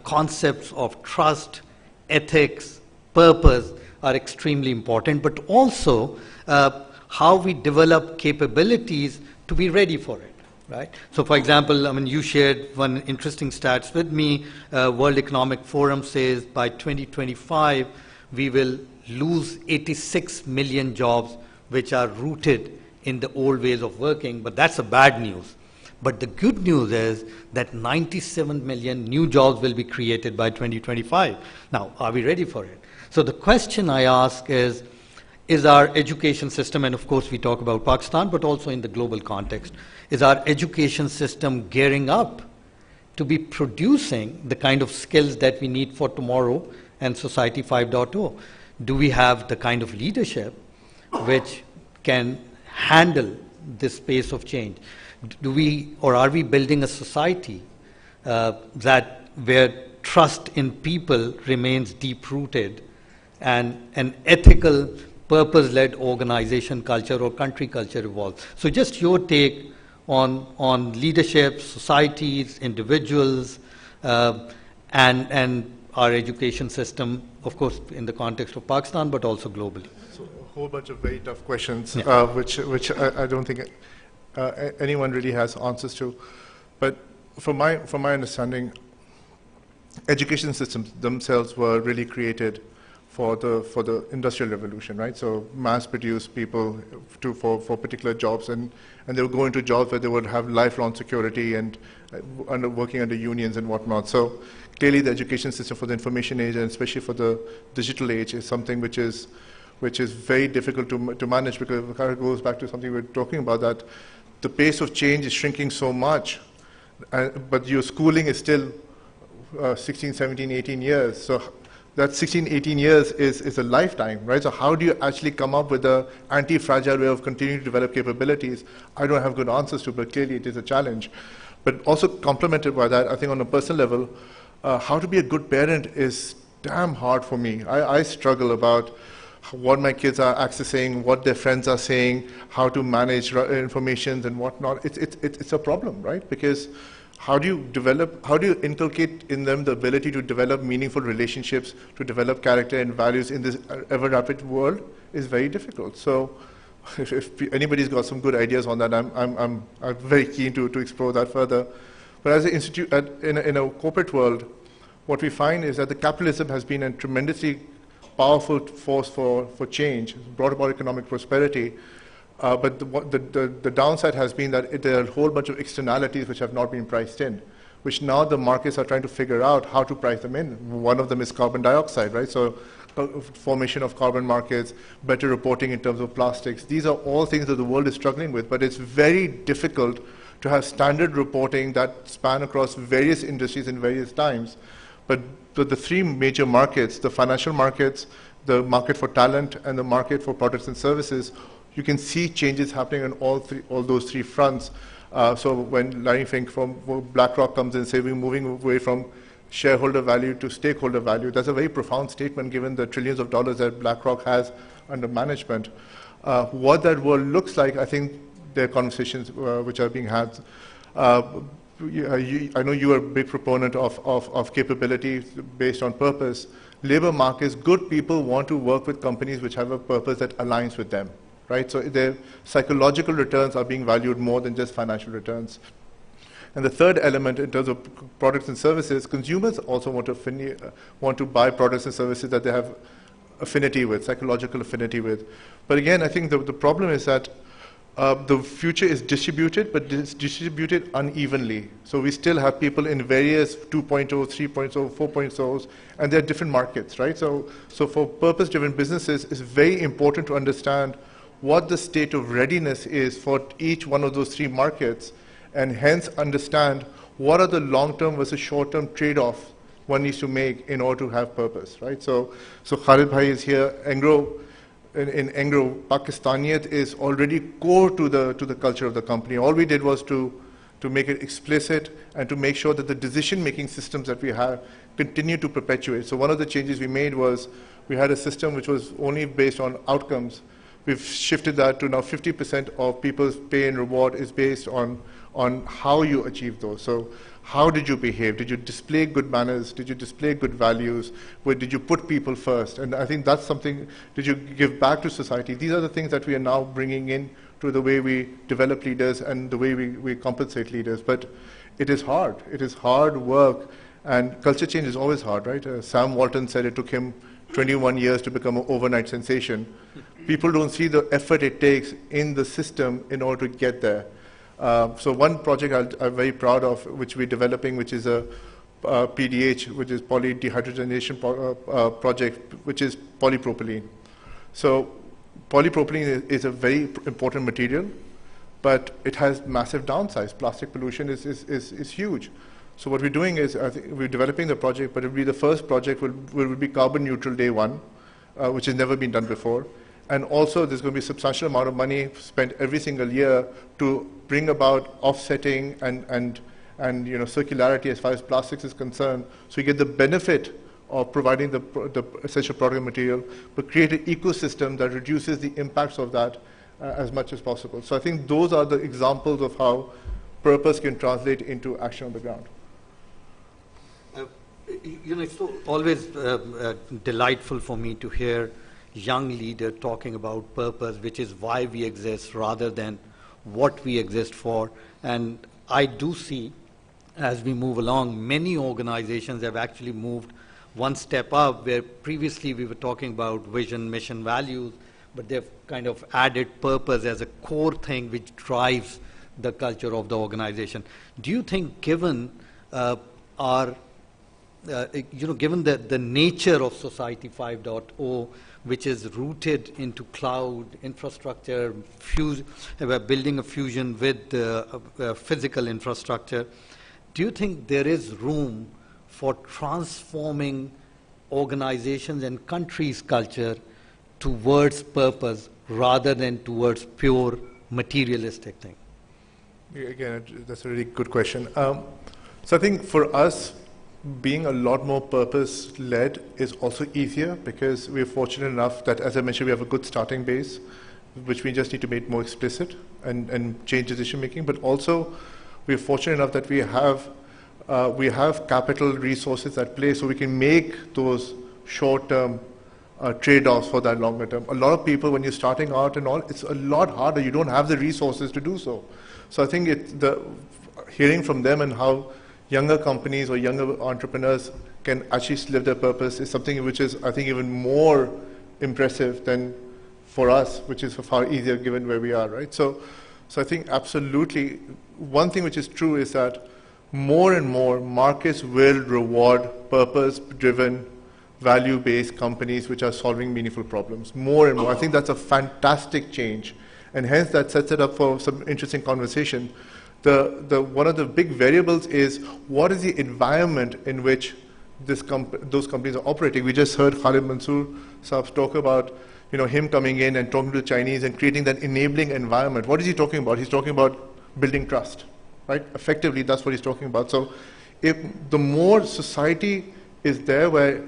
concepts of trust, ethics, purpose are extremely important, but also how we develop capabilities to be ready for it. Right? So, for example, I mean, you shared one interesting stats with me. World Economic Forum says by 2025, we will lose 86 million jobs which are rooted in the old ways of working, but that's a bad news. But the good news is that 97 million new jobs will be created by 2025. Now, are we ready for it? So the question I ask is our education system, and of course we talk about Pakistan, but also in the global context, is our education system gearing up to be producing the kind of skills that we need for tomorrow and Society 5.0? Do we have the kind of leadership which can handle this pace of change? Do we, or are we building a society where trust in people remains deep-rooted and an ethical, purpose-led organization culture or country culture evolves? So just your take on leadership, societies, individuals, and our education system, of course, in the context of Pakistan, but also globally. So a whole bunch of very tough questions, Yeah. which I don't think anyone really has answers to. But from my understanding, education systems themselves were really created for the industrial revolution, right? So mass-produce people for particular jobs, and they would go into jobs where they would have lifelong security and working under unions and whatnot. So clearly, the education system for the information age, and especially for the digital age, is something which is very difficult to manage, because it kind of goes back to something we were talking about, that the pace of change is shrinking so much, but your schooling is still 16, 17, 18 years. So that 16, 18 years is a lifetime, right? So how do you actually come up with an anti-fragile way of continuing to develop capabilities? I don't have good answers to, but clearly it is a challenge. But also complemented by that, I think on a personal level, how to be a good parent is damn hard for me. I struggle about what my kids are accessing, what their friends are saying, how to manage information and whatnot. It's a problem, right? Because how do you inculcate in them the ability to develop meaningful relationships, to develop character and values in this ever rapid world is very difficult. So if anybody's got some good ideas on that, I'm very keen to explore that further. But as an institute, in a corporate world, what we find is that the capitalism has been a tremendously powerful force for change, brought about economic prosperity. But the downside has been that there are a whole bunch of externalities which have not been priced in, which now the markets are trying to figure out how to price them in. One of them is carbon dioxide, right? So formation of carbon markets, better reporting in terms of plastics. These are all things that the world is struggling with, but it's very difficult to have standard reporting that span across various industries in various times. But the three major markets, the financial markets, the market for talent, and the market for products and services, you can see changes happening on all those three fronts. So when Larry Fink from BlackRock comes in, say we're moving away from shareholder value to stakeholder value, that's a very profound statement given the trillions of dollars that BlackRock has under management. What that world looks like, I think there are conversations which are being had. I know you are a big proponent of capability based on purpose. Labor markets, good people want to work with companies which have a purpose that aligns with them, right? So their psychological returns are being valued more than just financial returns. And the third element in terms of products and services, consumers also want to buy products and services that they have affinity with, psychological affinity with. But again, I think the problem is that The future is distributed, but it's distributed unevenly. So we still have people in various 2.0, 3.0, 4.0s, and there are different markets, right? So for purpose-driven businesses, it's very important to understand what the state of readiness is for each one of those three markets, and hence understand what are the long-term versus short-term trade-offs one needs to make in order to have purpose, right? So Khalid Bhai is here. In Engro, Pakistaniyat is already core to the culture of the company. All we did was to make it explicit and to make sure that the decision-making systems that we have continue to perpetuate. So one of the changes we made was we had a system which was only based on outcomes. We've shifted that to now 50% of people's pay and reward is based on how you achieve those. So how did you behave? Did you display good manners? Did you display good values? Where did you put people first? And I think that's something, did you give back to society? These are the things that we are now bringing in to the way we develop leaders and the way we compensate leaders. But it is hard. It is hard work. And culture change is always hard, right? Sam Walton said it took him 21 years to become an overnight sensation. People don't see the effort it takes in the system in order to get there. So one project I'm very proud of, which we're developing, which is a PDH, which is polydehydrogenation project, which is polypropylene. So polypropylene is a very important material, but it has massive downsides. Plastic pollution is huge. So what we're doing is, I think we're developing the project, but it will be the first project will be carbon neutral day one, which has never been done before. And also, there's going to be a substantial amount of money spent every single year to bring about offsetting and circularity as far as plastics is concerned. So you get the benefit of providing the essential product material, but create an ecosystem that reduces the impacts of that as much as possible. So I think those are the examples of how purpose can translate into action on the ground. It's always delightful for me to hear young leader talking about purpose, which is why we exist rather than what we exist for. And I do see, as we move along, many organizations have actually moved one step up, where previously we were talking about vision, mission, values, but they've kind of added purpose as a core thing which drives the culture of the organization. Do you think, given given the nature of Society 5.0, which is rooted into cloud infrastructure, building a fusion with physical infrastructure, do you think there is room for transforming organizations and countries' culture towards purpose rather than towards pure materialistic thing? Again, that's a really good question. So I think for us, being a lot more purpose-led is also easier because we're fortunate enough that, as I mentioned, we have a good starting base, which we just need to make more explicit and change decision-making. But also, we're fortunate enough that we have capital resources at play, so we can make those short-term trade-offs for that longer term. A lot of people, when you're starting out and all, it's a lot harder. You don't have the resources to do so. So I think hearing from them and how younger companies or younger entrepreneurs can actually live their purpose is something which is, I think, even more impressive than for us, which is far easier given where we are, right? So I think absolutely, one thing which is true is that more and more markets will reward purpose-driven, value-based companies which are solving meaningful problems. More and more. I think that's a fantastic change. And hence that sets it up for some interesting conversation. One of the big variables is what is the environment in which those companies are operating. We just heard Khalid Mansoor Saab talk about him coming in and talking to the Chinese and creating that enabling environment. What is he talking about? He's talking about building trust, right? Effectively, that's what he's talking about. So if the more society is there where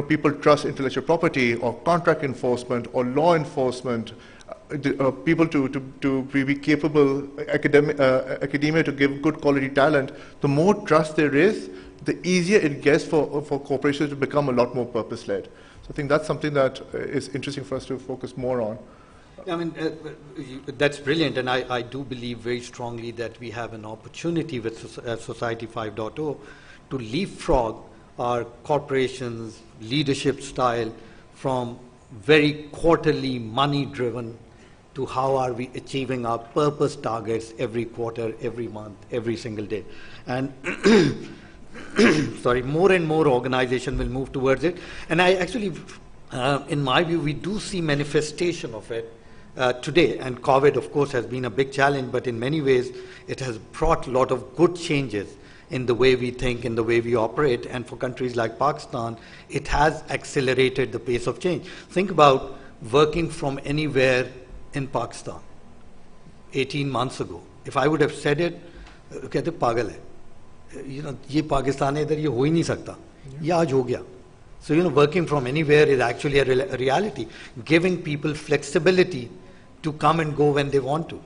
people trust intellectual property or contract enforcement or law enforcement, people to be capable, academia to give good quality talent, the more trust there is, the easier it gets for corporations to become a lot more purpose-led. So I think that's something that is interesting for us to focus more on. I mean, that's brilliant, and I do believe very strongly that we have an opportunity with Society 5.0 to leapfrog our corporations' leadership style from very quarterly money-driven to how are we achieving our purpose targets every quarter, every month, every single day. And sorry, more and more organization will move towards it. And I actually, in my view, we do see manifestation of it today. And COVID, of course, has been a big challenge, but in many ways, it has brought a lot of good changes in the way we think, in the way we operate. And for countries like Pakistan, it has accelerated the pace of change. Think about working from anywhere in Pakistan 18 months ago. If I would have said it, कहते पागल है. ये पाकिस्तान है इधर ये हो ही नहीं सकता. ये आज हो गया. So working from anywhere is actually a reality, giving people flexibility to come and go when they want to.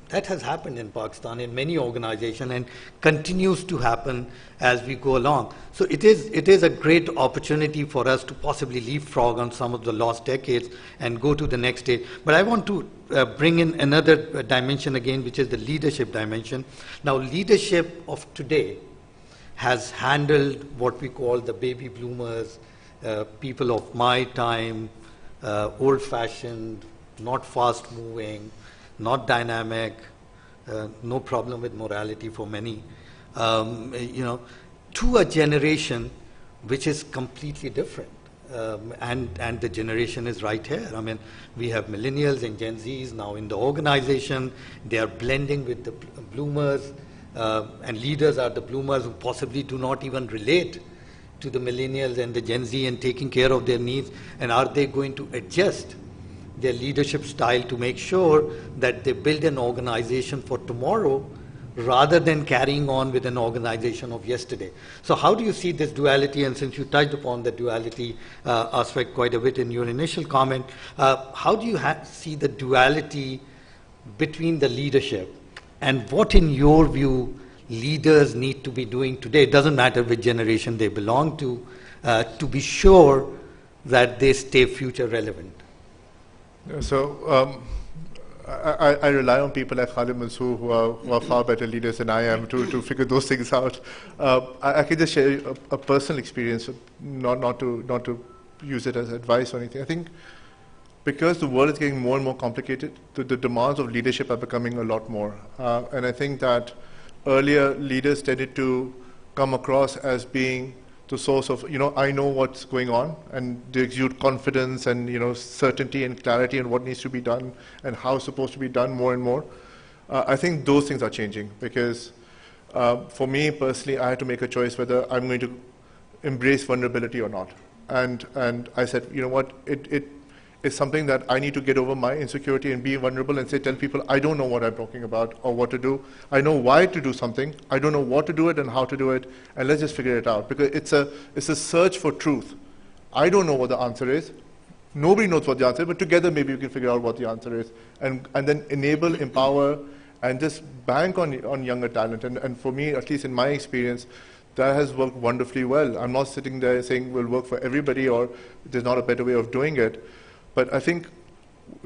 That has happened in Pakistan in many organizations and continues to happen as we go along. So it is a great opportunity for us to possibly leapfrog on some of the lost decades and go to the next stage. But I want to bring in another dimension again, which is the leadership dimension. Now, leadership of today has handled what we call the baby bloomers, people of my time, old-fashioned, not fast-moving, not dynamic, no problem with morality for many, to a generation which is completely different. And the generation is right here. I mean, we have millennials and Gen Zs now in the organization. They are blending with the bloomers, and leaders are the bloomers who possibly do not even relate to the millennials and the Gen Z and taking care of their needs. And are they going to adjust their leadership style to make sure that they build an organization for tomorrow rather than carrying on with an organization of yesterday? So how do you see this duality? And since you touched upon the duality aspect quite a bit in your initial comment, how do you see the duality between the leadership and what, in your view, leaders need to be doing today? It doesn't matter which generation they belong to be sure that they stay future relevant. So I rely on people like Khalid Mansoor who are far better leaders than I am to figure those things out. I can just share a personal experience, not to use it as advice or anything. I think because the world is getting more and more complicated, the demands of leadership are becoming a lot more. And I think that earlier leaders tended to come across as being the source of, I know what's going on, and they exude confidence and, certainty and clarity on what needs to be done and how it's supposed to be done more and more. I think those things are changing because for me personally, I had to make a choice whether I'm going to embrace vulnerability or not. And I said, you know what, it's something that I need to get over my insecurity and be vulnerable and tell people, I don't know what I'm talking about or what to do. I know why to do something. I don't know what to do it and how to do it, and let's just figure it out. Because it's a search for truth. I don't know what the answer is. Nobody knows what the answer is, but together maybe we can figure out what the answer is. And then enable, empower, and just bank on younger talent. And for me, at least in my experience, that has worked wonderfully well. I'm not sitting there saying we'll work for everybody or there's not a better way of doing it. But I think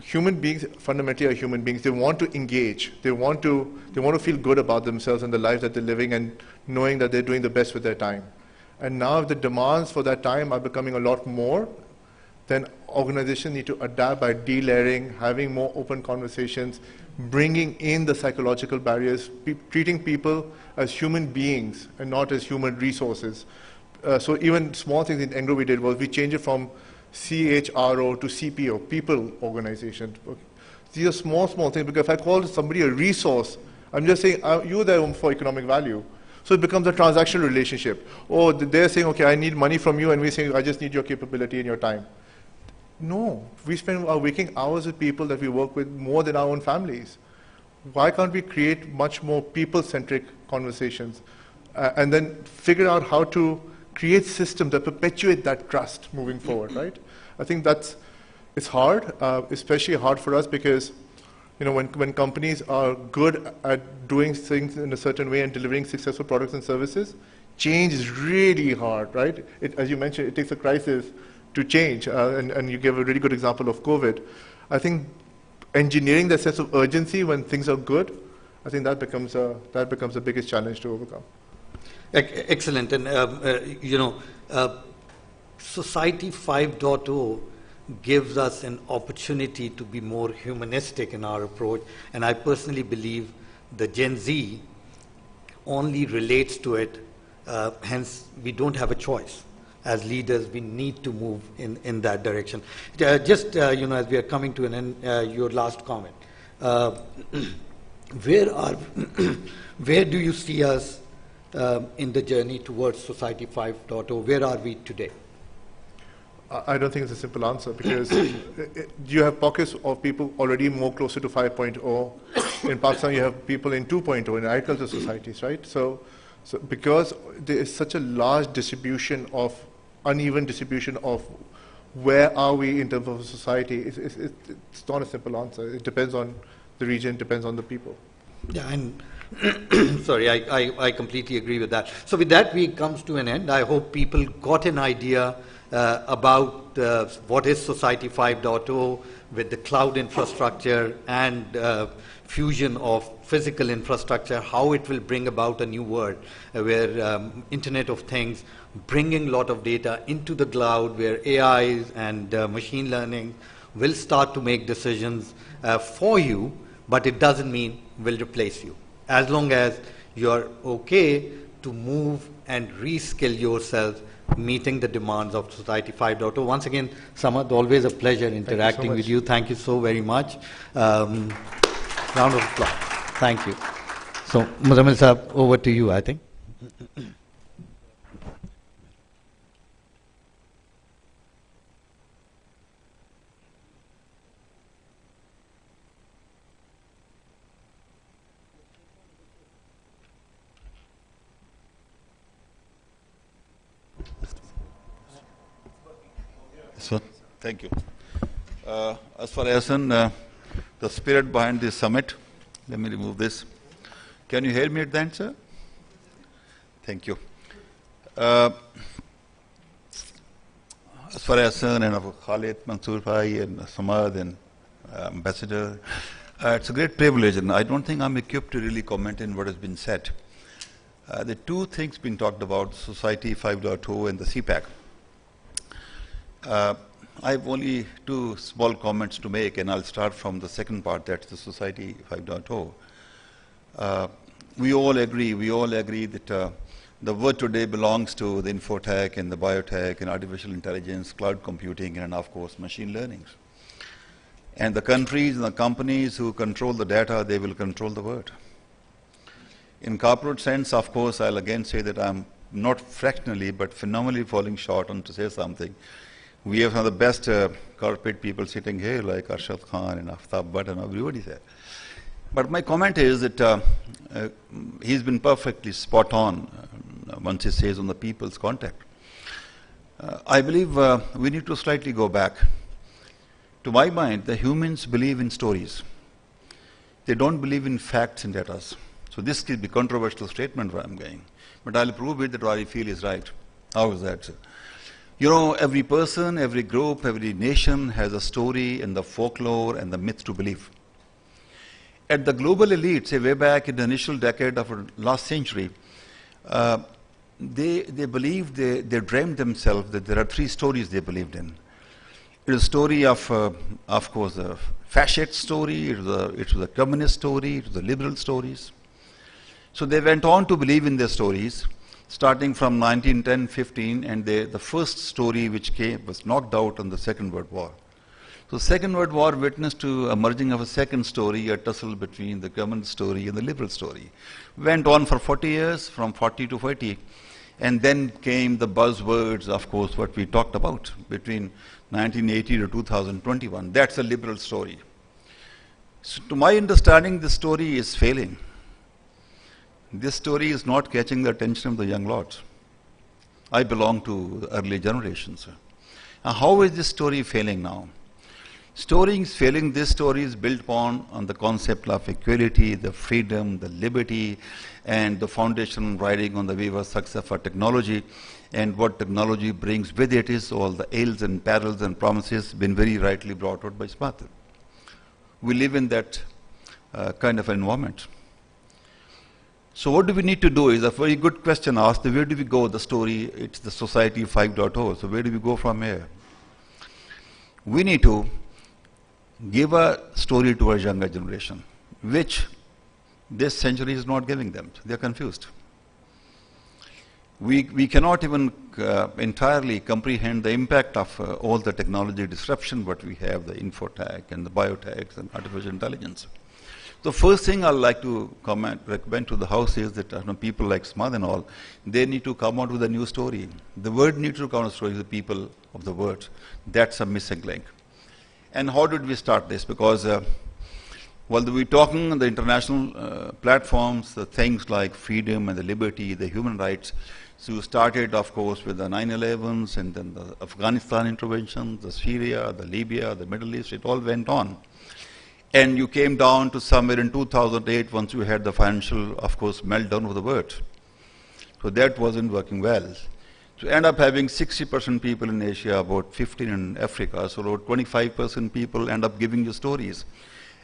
human beings fundamentally are human beings. They want to engage. They want to feel good about themselves and the lives that they're living and knowing that they're doing the best with their time. And now if the demands for that time are becoming a lot more, then organizations need to adapt by delayering, having more open conversations, bringing in the psychological barriers, treating people as human beings and not as human resources. So even small things in Engro we did was we changed it from CHRO to CPO, people organization. These are small things, because if I call somebody a resource, I'm just saying, you're there for economic value. So it becomes a transactional relationship. Or they're saying, okay, I need money from you, and we're saying, I just need your capability and your time. No, we spend our waking hours with people that we work with more than our own families. Why can't we create much more people-centric conversations and then figure out how to create systems that perpetuate that trust moving forward, right? I think it's hard, especially hard for us because, when companies are good at doing things in a certain way and delivering successful products and services, change is really hard, right? As you mentioned, it takes a crisis to change, and you gave a really good example of COVID. I think engineering that sense of urgency when things are good, I think that becomes the biggest challenge to overcome. Excellent. And, Society 5.0 gives us an opportunity to be more humanistic in our approach. And I personally believe the Gen Z only relates to it, hence we don't have a choice. As leaders, we need to move in that direction. Just, as we are coming to an end, your last comment. Where do you see us in the journey towards Society 5.0? Where are we today? I don't think it's a simple answer, because you have pockets of people already more closer to 5.0. In Pakistan, you have people in 2.0 in agricultural societies, right? So because there is such a large distribution of, uneven distribution of where are we in terms of society, it's not a simple answer. It depends on the region, depends on the people. Yeah, and sorry, I completely agree with that. So with that, we comes to an end. I hope people got an idea about what is Society 5.0 with the cloud infrastructure and fusion of physical infrastructure, how it will bring about a new world where Internet of Things, bringing a lot of data into the cloud, where AIs and machine learning will start to make decisions for you, but it doesn't mean will replace you. As long as you're okay to move and reskill yourself, meeting the demands of Society 5.0. Once again, Samad, always a pleasure interacting with you. Thank you so very much. Round of applause. Thank you. So, Muzammil Saab, over to you, I think. So, thank you. As far as the spirit behind this summit, let me remove this. Can you hear me at the end, sir? Thank you. As far as and Khalid, Mansoor Bhai, and Samad, and Ambassador, it's a great privilege, and I don't think I'm equipped to really comment on what has been said. The two things been talked about, Society 5.0 and the CPAC. I have only two small comments to make, and I'll start from the second part, that's the Society 5.0. We all agree that the world today belongs to the infotech and the biotech and artificial intelligence, cloud computing, and of course machine learning. And the countries and the companies who control the data, they will control the world. In corporate sense, of course, I'll again say that I'm not fractionally but phenomenally falling short on to say something. We have some of the best corporate people sitting here, like Arshad Khan and Aftab Bhatt and everybody there. But my comment is that he's been perfectly spot on once he says on the people's contact. I believe we need to slightly go back. To my mind, the humans believe in stories. They don't believe in facts and data. So this could be a controversial statement where I'm going. But I'll prove it that what I feel is right. How is that, sir? You know, every person, every group, every nation has a story and the folklore and the myth to believe. At the global elite, say way back in the initial decade of last century, they believed, they dreamed themselves that there are three stories they believed in. It was a story of course, the fascist story, it was a communist story, it was the liberal stories. So they went on to believe in their stories, starting from 1910-15, and the first story which came was knocked out on the Second World War. So Second World War witnessed to emerging of a second story, a tussle between the communist story and the liberal story. Went on for 40 years, from 40 to 40, and then came the buzzwords, of course, what we talked about, between 1980 to 2021. That's a liberal story. So to my understanding, this story is failing. This story is not catching the attention of the young lords. I belong to the early generations. Now, how is this story failing now? Story is failing. This story is built on the concept of equality, the freedom, the liberty, and the foundation riding on the wave of success for technology. And what technology brings with it is all the ills and perils and promises been very rightly brought out by Smartha. We live in that kind of environment. So what do we need to do is a very good question asked. Where do we go? The story, it's the Society 5.0. So where do we go from here? we need to give a story to our younger generation, which this century is not giving them. They're confused. We cannot even entirely comprehend the impact of all the technology disruption what we have, the infotech and the biotech and artificial intelligence. The first thing I'd like to recommend to the House is that people like Smad and all, they need to come out with a new story. The word needs to come out with a story, the people of the words. That's a missing link. And how did we start this? Because while we're talking on the international platforms, the things like freedom and the liberty, the human rights, so you started, of course, with the 9/11s and then the Afghanistan intervention, the Syria, the Libya, the Middle East, it all went on. And you came down to somewhere in 2008 once you had the financial, of course, meltdown of the world. So that wasn't working well. So you end up having 60% people in Asia, about 15% in Africa, so about 25% people end up giving you stories.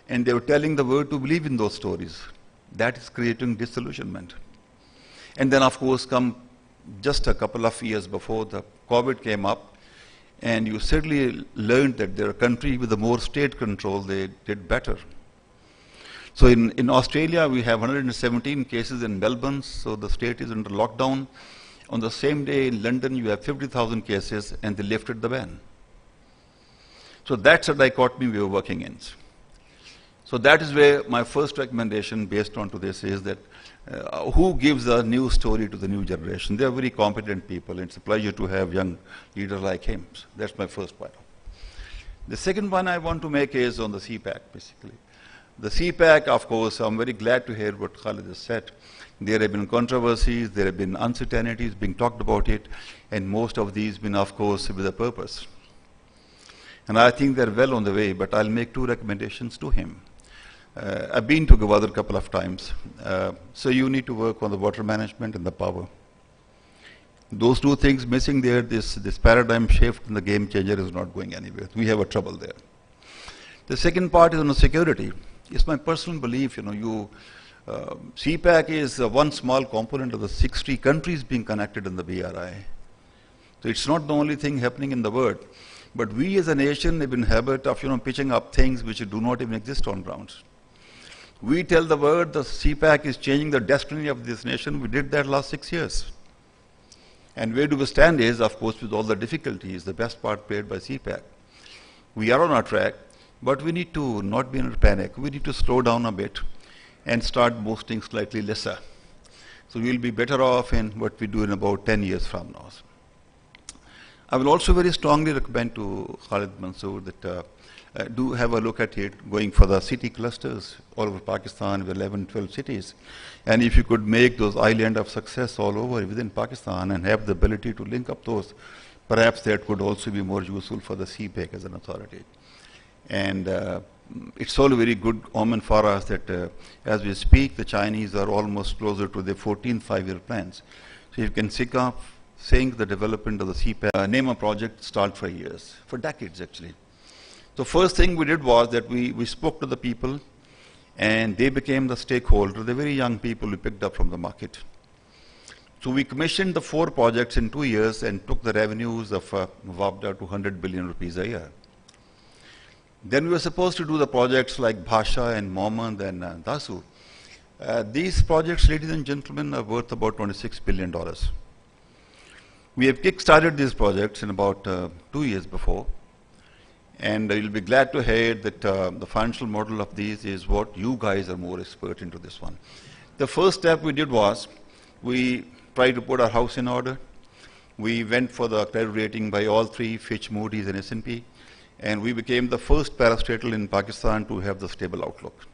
And they were telling the world to believe in those stories. That is creating disillusionment. And then, of course, come just a couple of years before the COVID came up, and you certainly learned that there are countries with the more state control, they did better. So in Australia, we have 117 cases in Melbourne, so the state is under lockdown. On the same day in London, you have 50,000 cases, and they lifted the ban. So that's a dichotomy we are working in. So that is where my first recommendation based on to this is that who gives a new story to the new generation? They are very competent people. It's a pleasure to have young leaders like him. That's my first point. The second one I want to make is on the CPAC, basically. The CPAC, of course, I'm very glad to hear what Khalid has said. There have been controversies, there have been uncertainties being talked about it, and most of these been, of course, with a purpose. And I think they're well on the way, but I'll make two recommendations to him. I've been to Gwadar a couple of times. So you need to work on the water management and the power. Those two things missing there, this paradigm shift and the game changer is not going anywhere. We have a trouble there. The second part is on the security. It's my personal belief, CPAC is one small component of the 60 countries being connected in the BRI. So it's not the only thing happening in the world. But we as a nation have been in habit of pitching up things which do not even exist on grounds. We tell the world the CPAC is changing the destiny of this nation. We did that last 6 years. And where do we stand is, of course, with all the difficulties, the best part played by CPAC. We are on our track, but we need to not be in a panic. We need to slow down a bit and start boasting slightly lesser. So we'll be better off in what we do in about 10 years from now. I will also very strongly recommend to Khalid Mansoor that do have a look at it, going for the city clusters all over Pakistan with 11, 12 cities. And if you could make those islands of success all over within Pakistan and have the ability to link up those, perhaps that could also be more useful for the CPAC as an authority. And it's all a very good omen for us that as we speak, the Chinese are almost closer to their 14th five-year plans. So you can sync the development of the CPAC, name a project, start for years, for decades actually. So first thing we did was that we spoke to the people and they became the stakeholder, the very young people we picked up from the market. So we commissioned the 4 projects in 2 years and took the revenues of WAPDA to 100 billion rupees a year. Then we were supposed to do the projects like Bhasha and Mohammed and Dasu. These projects, ladies and gentlemen, are worth about $26 billion. We have kick-started these projects in about 2 years before. And you'll be glad to hear that the financial model of these is what you guys are more expert into this one. The first step we did was we tried to put our house in order. We went for the credit rating by all 3, Fitch, Moody's, and S&P. And we became the first parastatal in Pakistan to have the stable outlook.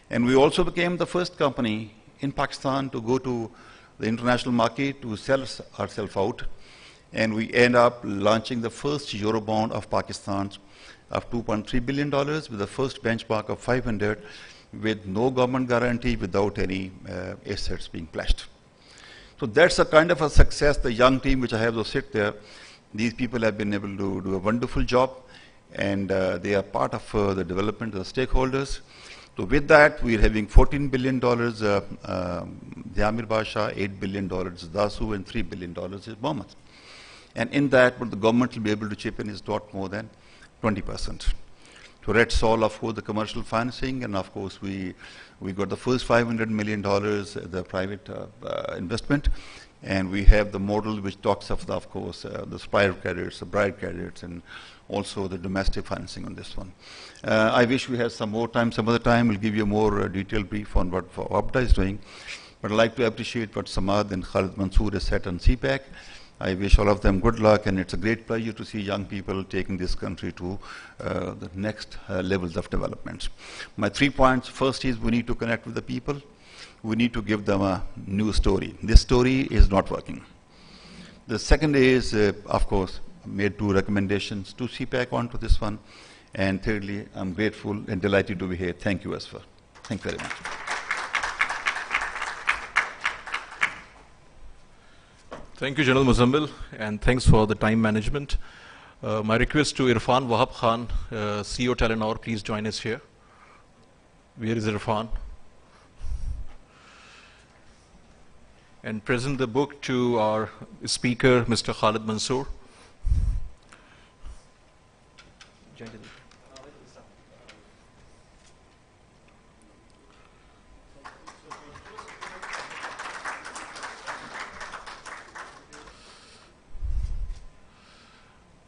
And we also became the first company in Pakistan to go to the international market to sell ourselves out. And we end up launching the first Eurobond of Pakistan of $2.3 billion with the first benchmark of 500 with no government guarantee, without any assets being pledged. So that's a kind of a success. The young team which I have to sit there, these people have been able to do a wonderful job, and they are part of the development of the stakeholders. So with that, we are having $14 billion Amir Basha, $8 billion Dasu, and $3 billion is Mohammed. And in that, what the government will be able to chip in is not more than 20%. To Red Sol, of course, the commercial financing, and of course we got the first $500 million, the private investment, and we have the model which talks of course, the supplier credits, the bride credits, and also the domestic financing on this one. I wish we had some more time. Some other time we'll give you a more detailed brief on what OPTA is doing. But I'd like to appreciate what Samad and Khalid Mansoor has said on CPAC. I wish all of them good luck, and it's a great pleasure to see young people taking this country to the next levels of development. My 3 points: first is we need to connect with the people. We need to give them a new story. This story is not working. The second is, of course, made 2 recommendations to CPAC onto this one. And thirdly, I'm grateful and delighted to be here. Thank you, Asfar. Thank you very much. Thank you, General Muzammil, and thanks for the time management. My request to Irfan Wahab Khan, CEO Telenor, please join us here. Where is Irfan? And present the book to our speaker, Mr. Khalid Mansoor.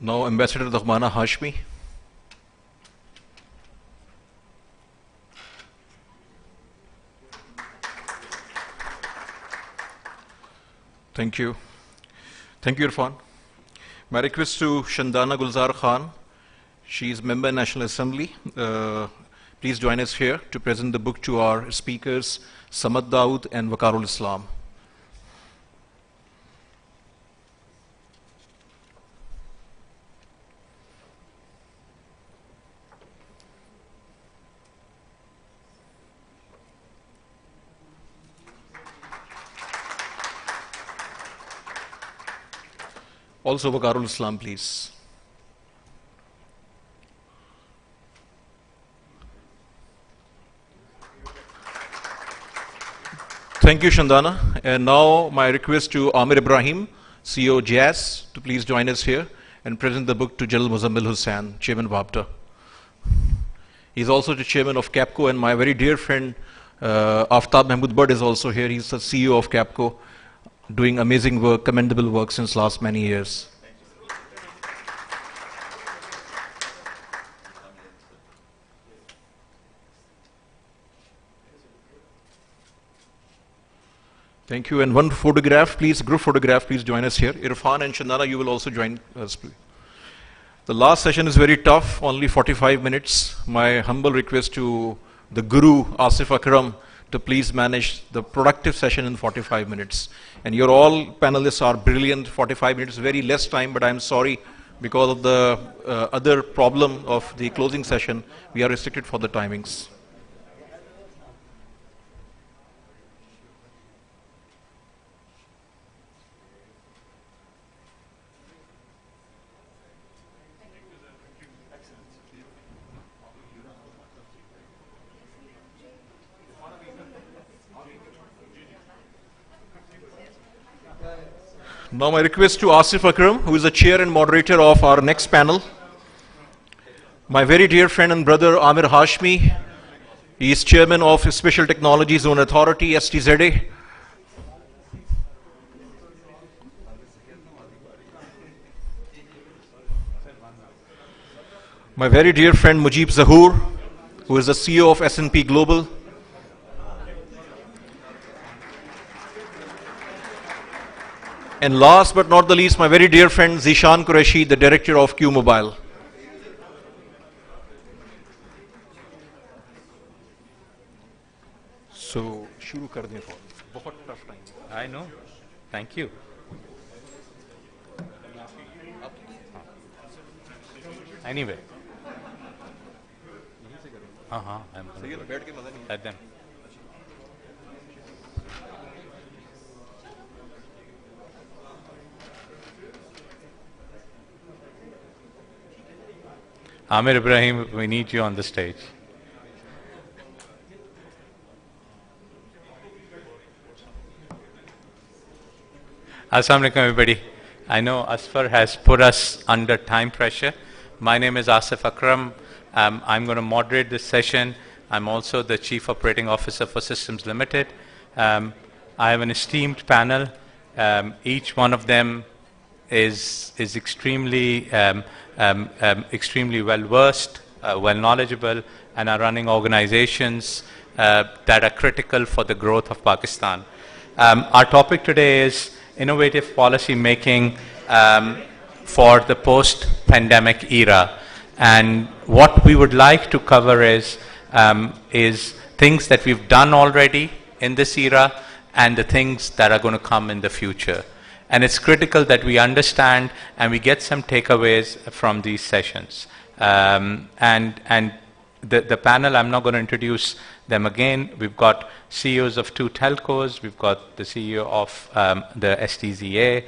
Now, Ambassador Daghmana Hashmi. Thank you. Thank you, Irfan. My request to Shandana Gulzar Khan. She is member in National Assembly. Please join us here to present the book to our speakers, Samad Dawood and Waqarul Islam. Also, Waqarul Islam, please. Thank you, Shandana. And now my request to Amir Ibrahim, CEO JAS, to please join us here and present the book to Jalal Muzammil Hussain, Chairman of APTA. He's also the Chairman of CAPCO, and my very dear friend Aftab Mahmood Bud is also here. He's the CEO of CAPCO, doing amazing work, commendable work since last many years. Thank you. And one photograph, please, group photograph, please join us here. Irfan and Shandana, you will also join us, please. The last session is very tough, only 45 minutes. My humble request to the Guru, Asif Akram, to please manage the productive session in 45 minutes. And your all panelists are brilliant. 45 minutes, very less time, but I'm sorry, because of the other problem of the closing session, we are restricted for the timings. Now my request to Asif Akram, who is the chair and moderator of our next panel. My very dear friend and brother Amir Hashmi, he is chairman of Special Technology Zone Authority, STZA. My very dear friend Mujib Zahoor, who is the CEO of S&P Global. And last but not the least, my very dear friend Zishan Qureshi, the director of Q Mobile. So, shuru kar dein for. Bahut tough time. I know. Thank you. Anyway. I'm going to let them. Amir Ibrahim, we need you on the stage. Assalamu alaikum, everybody. I know Asfar has put us under time pressure, My name is Asif Akram. I'm going to moderate this session. I'm also the Chief Operating Officer for Systems Limited. I have an esteemed panel. Each one of them is extremely extremely well versed, well knowledgeable, and are running organizations that are critical for the growth of Pakistan. Our topic today is innovative policy making for the post-pandemic era, and what we would like to cover is things that we've done already in this era and the things that are going to come in the future. And it's critical that we understand and we get some takeaways from these sessions. And the panel, I'm not going to introduce them again. We've got CEOs of 2 telcos. We've got the CEO of the STZA.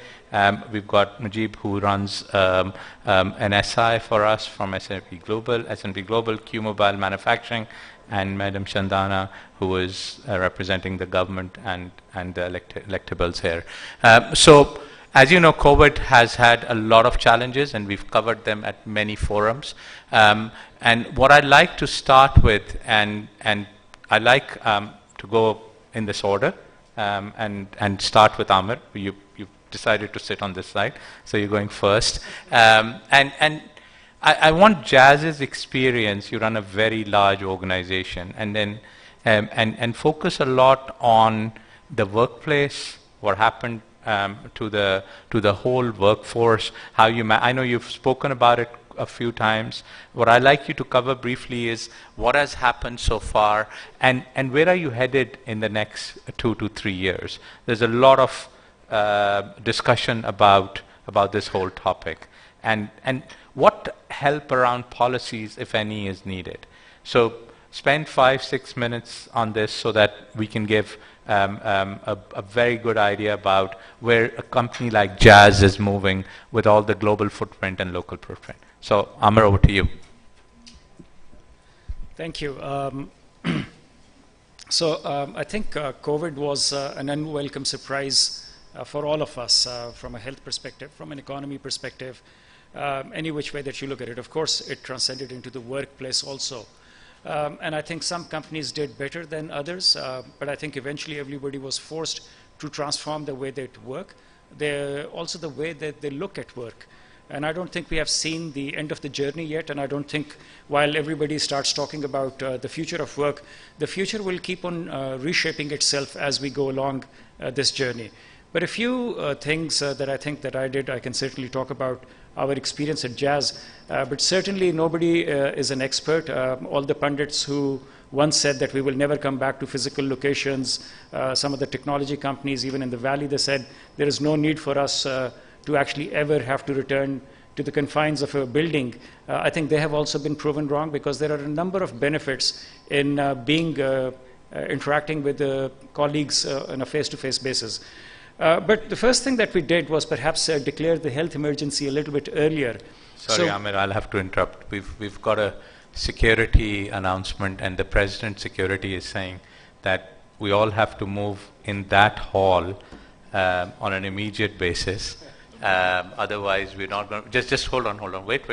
We've got Mujib, who runs an SI for us from S&P Global, Q Mobile Manufacturing, and Madam Chandana, who is representing the government and the electables here. So, as you know, COVID has had a lot of challenges, and we've covered them at many forums. And what I'd like to start with, and I'd like to go in this order, and start with Amir. You decided to sit on this side, so you're going first. And I want Jazz's experience. You run a very large organization, and then and focus a lot on the workplace, what happened to the whole workforce, how you I know you've spoken about it a few times. What I'd like you to cover briefly is what has happened so far, and where are you headed in the next 2 to 3 years. There's a lot of discussion about this whole topic, and what help around policies, if any, is needed. So spend 5-6 minutes on this so that we can give a very good idea about where a company like Jazz is moving with all the global footprint and local footprint. So Amar, over to you. Thank you. I think COVID was an unwelcome surprise for all of us from a health perspective, from an economy perspective, any which way that you look at it. Of course, it transcended into the workplace also. And I think some companies did better than others, but I think eventually everybody was forced to transform the way they work, also the way that they look at work. And I don't think we have seen the end of the journey yet, and I don't think while everybody starts talking about the future of work, the future will keep on reshaping itself as we go along this journey. But a few things that I think that I did, I can certainly talk about our experience at Jazz, but certainly nobody is an expert. All the pundits who once said that we will never come back to physical locations, some of the technology companies, even in the Valley, they said there is no need for us to actually ever have to return to the confines of a building. I think they have also been proven wrong, because there are a number of benefits in interacting with colleagues on a face-to-face basis. But the first thing that we did was perhaps declare the health emergency a little bit earlier. Sorry, Amir, I'll have to interrupt. We've got a security announcement, and the President's security is saying that we all have to move in that hall on an immediate basis. Otherwise, we're not going to... Just hold on. Wait.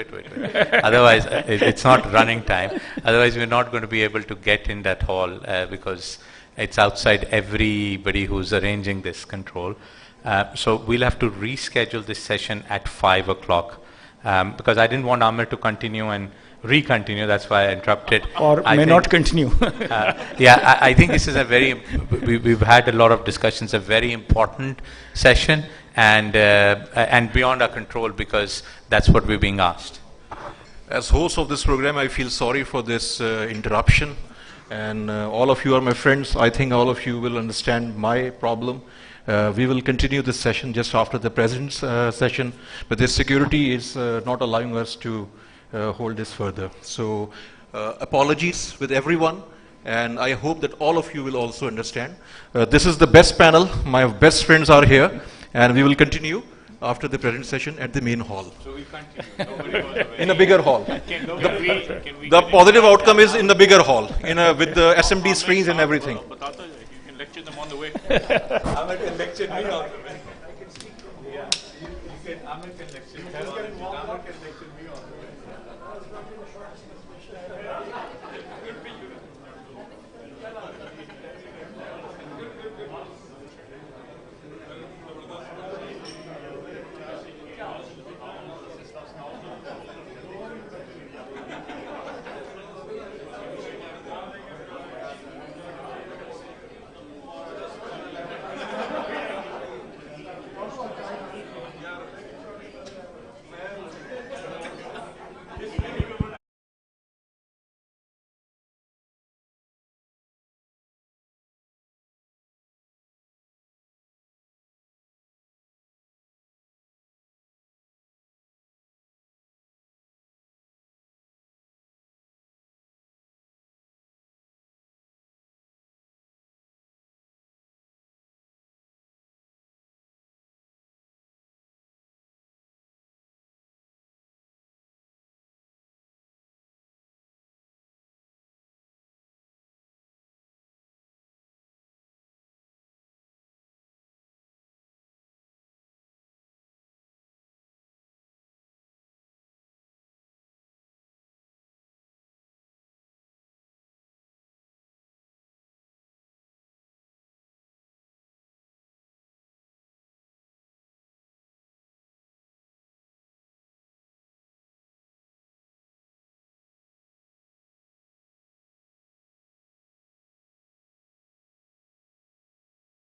Otherwise, it's not running time. Otherwise, we're not going to be able to get in that hall because it's outside everybody who's arranging this control. So we'll have to reschedule this session at 5 o'clock because I didn't want Amir to continue and re-continue. That's why I interrupted. Or may not continue. Yeah, I think this is a very... We've had a lot of discussions, a very important session, and beyond our control, because that's what we're being asked. As host of this program, I feel sorry for this interruption, and all of you are my friends. I think all of you will understand my problem. We will continue this session just after the President's session, but this security is not allowing us to hold this further. So apologies with everyone, and I hope that all of you will also understand. This is the best panel. My best friends are here, and we will continue after the President's session at the main hall. So we continue in a bigger hall. The positive outcome is in the bigger hall, with the SMD screens and everything. You can lecture them on the way. Ahmed can lecture me on the way. Ahmed can lecture me. got in warm work and they should be on the way.